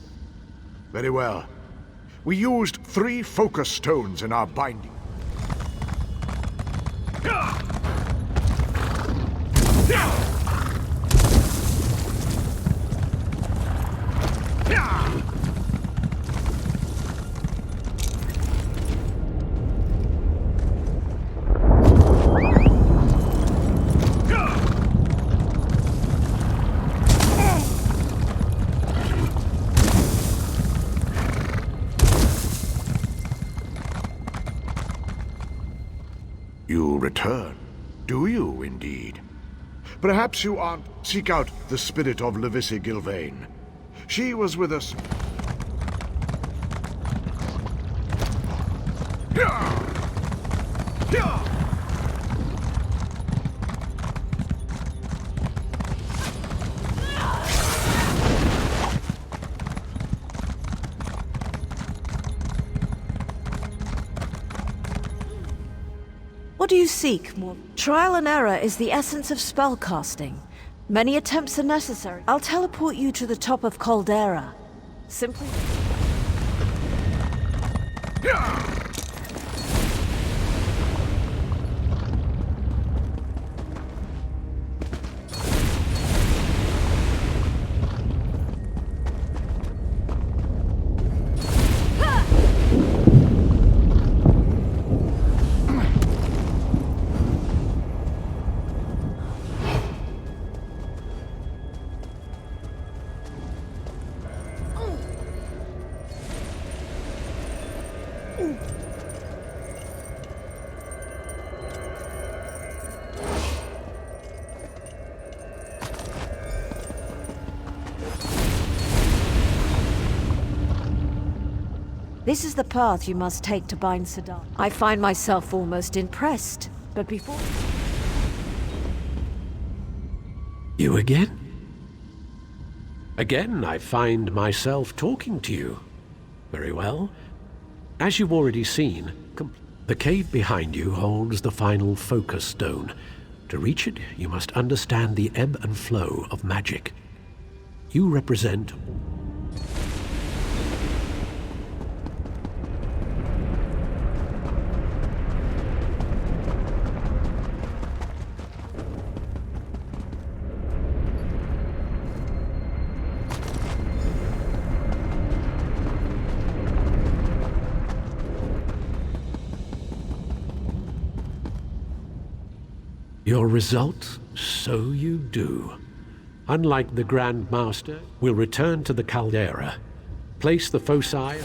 Very well. We used 3 focus stones in our binding. You return. Do you, indeed? Perhaps you aren't... Seek out the spirit of Levisi Gilvain. She was with us... What do you seek, more? Trial and error is the essence of spellcasting. Many attempts are necessary. I'll teleport you to the top of Caldera. Simply... This is the path you must take to bind Saddam. I find myself almost impressed, but before... You again? Again, I find myself talking to you. Very well. As you've already seen, the cave behind you holds the final focus stone. To reach it, you must understand the ebb and flow of magic. You represent... Your result, so you do. Unlike the Grand Master, we'll return to the caldera, place the foci...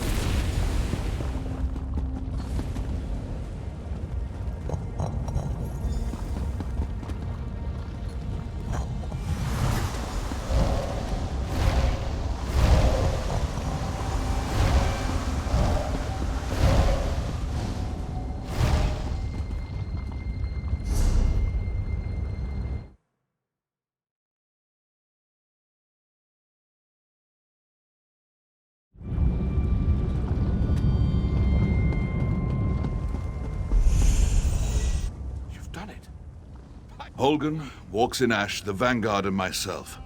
Holgan, Walks in Ash, the Vanguard, and myself.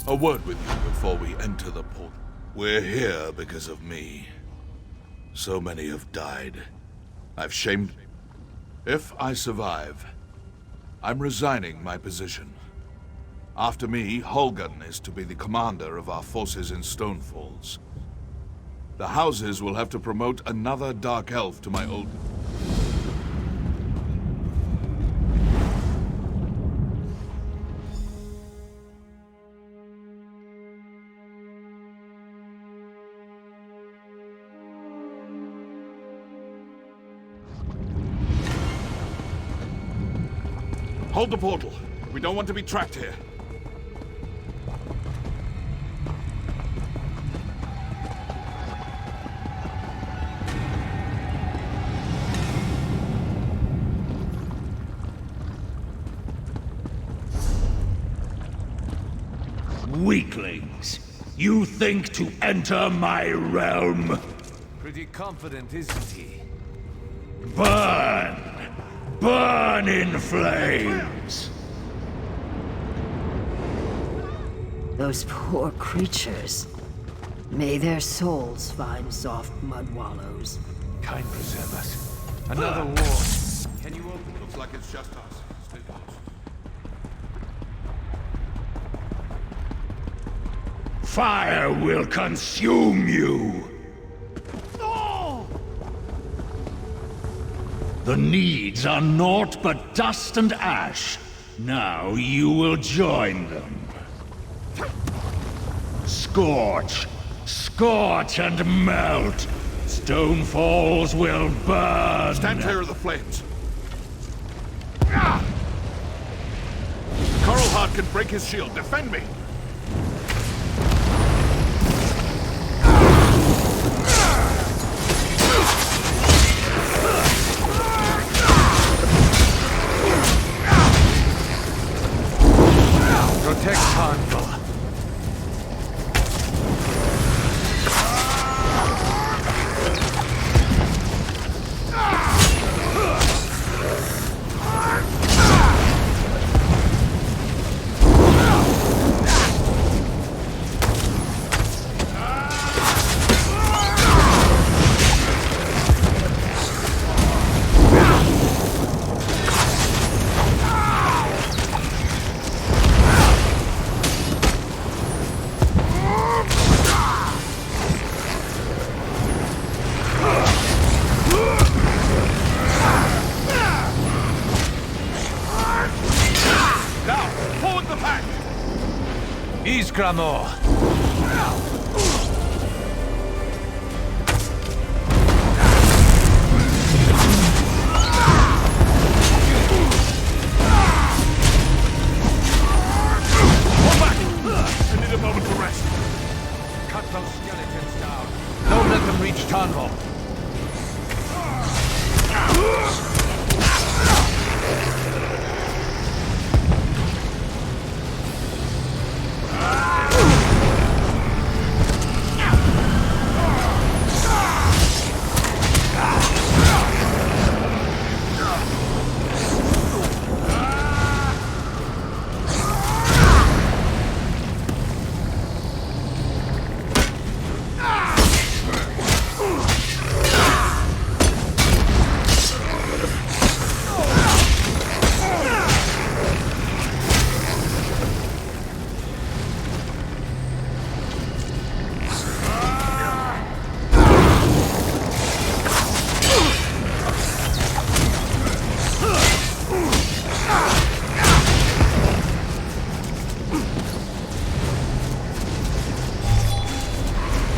A word with you before we enter the port. We're here because of me. So many have died. I've shamed... If I survive, I'm resigning my position. After me, Holgan is to be the commander of our forces in Stonefalls. The houses will have to promote another Dark Elf to my old... Hold the portal. We don't want to be trapped here. Weaklings! You think to enter my realm? Pretty confident, isn't he? Burn! Burn in flames! Those poor creatures. May their souls find soft mud wallows. Kind preserve us. Another war. Can you open? Looks like it's just us. Stay close. Fire will consume you! The needs are naught but dust and ash. Now you will join them. Scorch! Scorch and melt! Stonefalls will burn! Stand clear of the flames. Coralheart can break his shield. Defend me! Gramo! Fall back! I need a moment to rest. Cut those skeletons down. Don't let them reach Tanvo.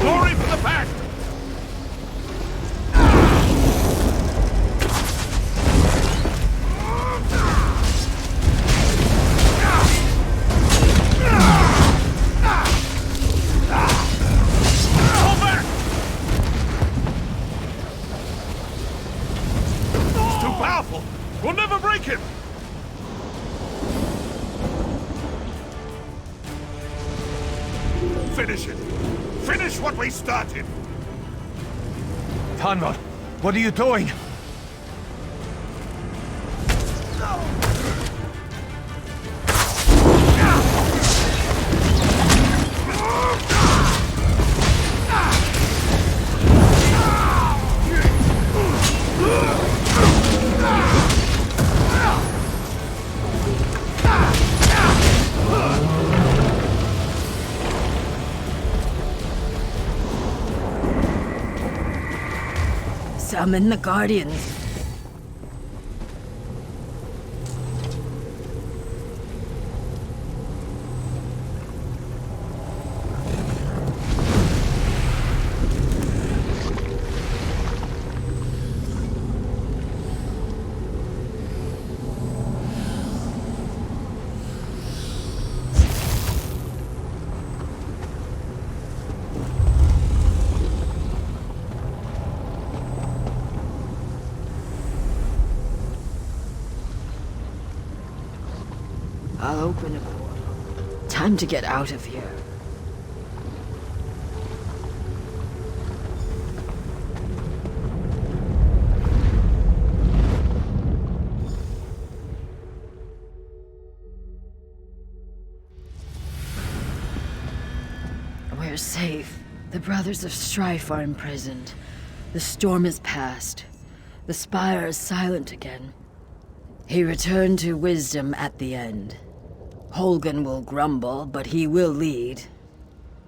Glory for the pact! Fall back! It's too powerful! We'll never break him! Finish it! Finish what we started! Tanvo, what are you doing? Summon the Guardians. I'll open a portal. Time to get out of here. We're safe. The Brothers of Strife are imprisoned. The storm is past. The spire is silent again. He returned to wisdom at the end. Holgan will grumble, but he will lead.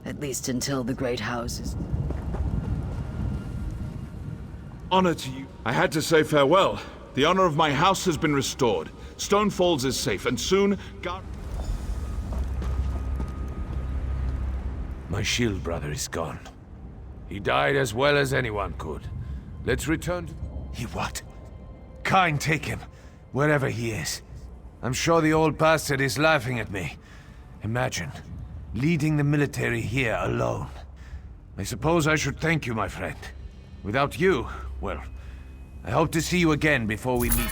At least until the Great House is... Honor to you. I had to say farewell. The honor of my house has been restored. Stonefalls is safe, and soon, My shield brother is gone. He died as well as anyone could. Let's return to... He what? Kine, take him. Wherever he is. I'm sure the old bastard is laughing at me. Imagine, leading the military here alone. I suppose I should thank you, my friend. Without you, well, I hope to see you again before we meet.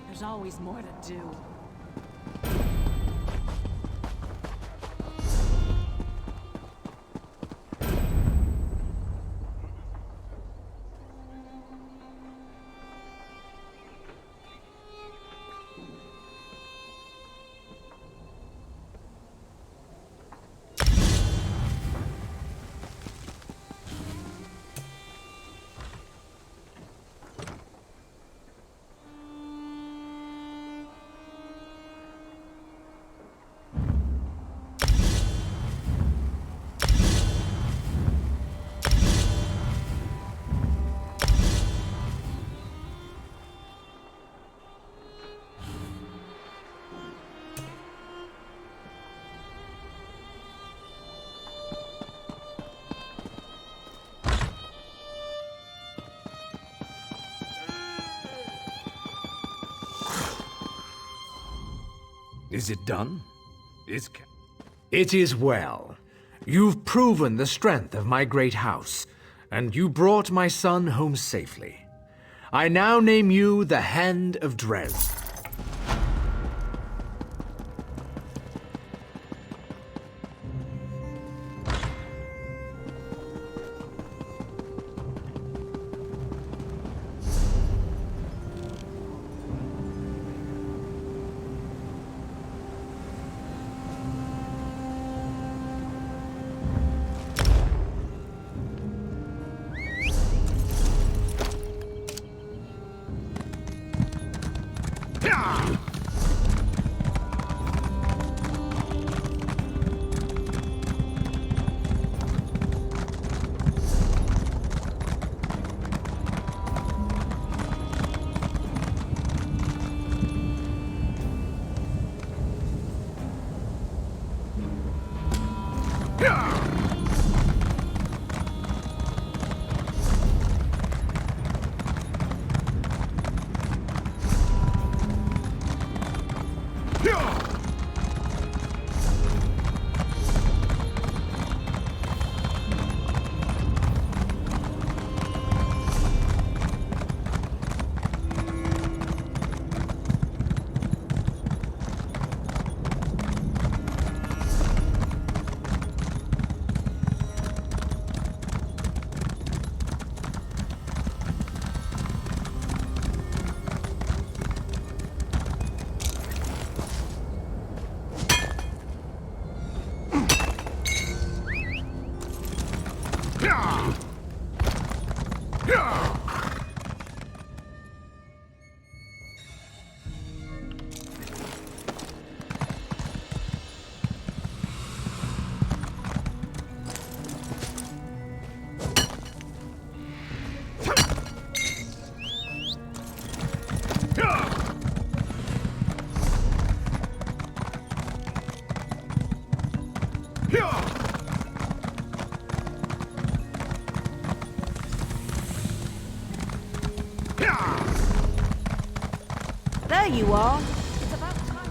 There's always more to do. Is it done? It is well. You've proven the strength of my great house, and you brought my son home safely. I now name you the Hand of Dres. There you are. It's about time.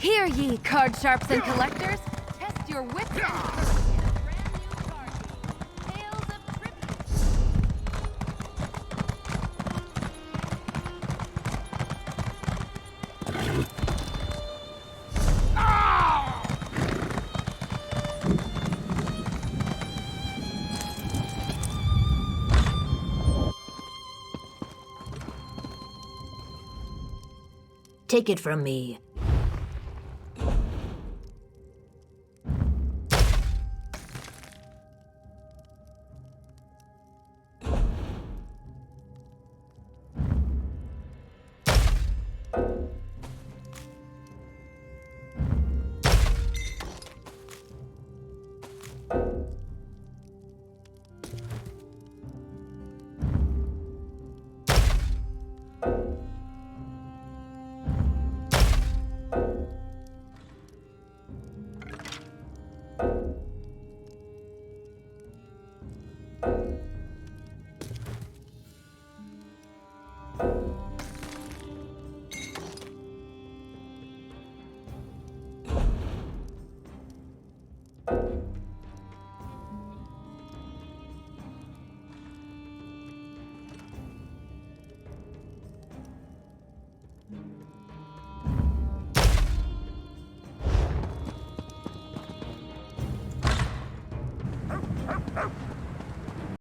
Hear ye, card sharps and collectors! Test your wits and courage in a brand new card game, Tales of Tribute. Take it from me.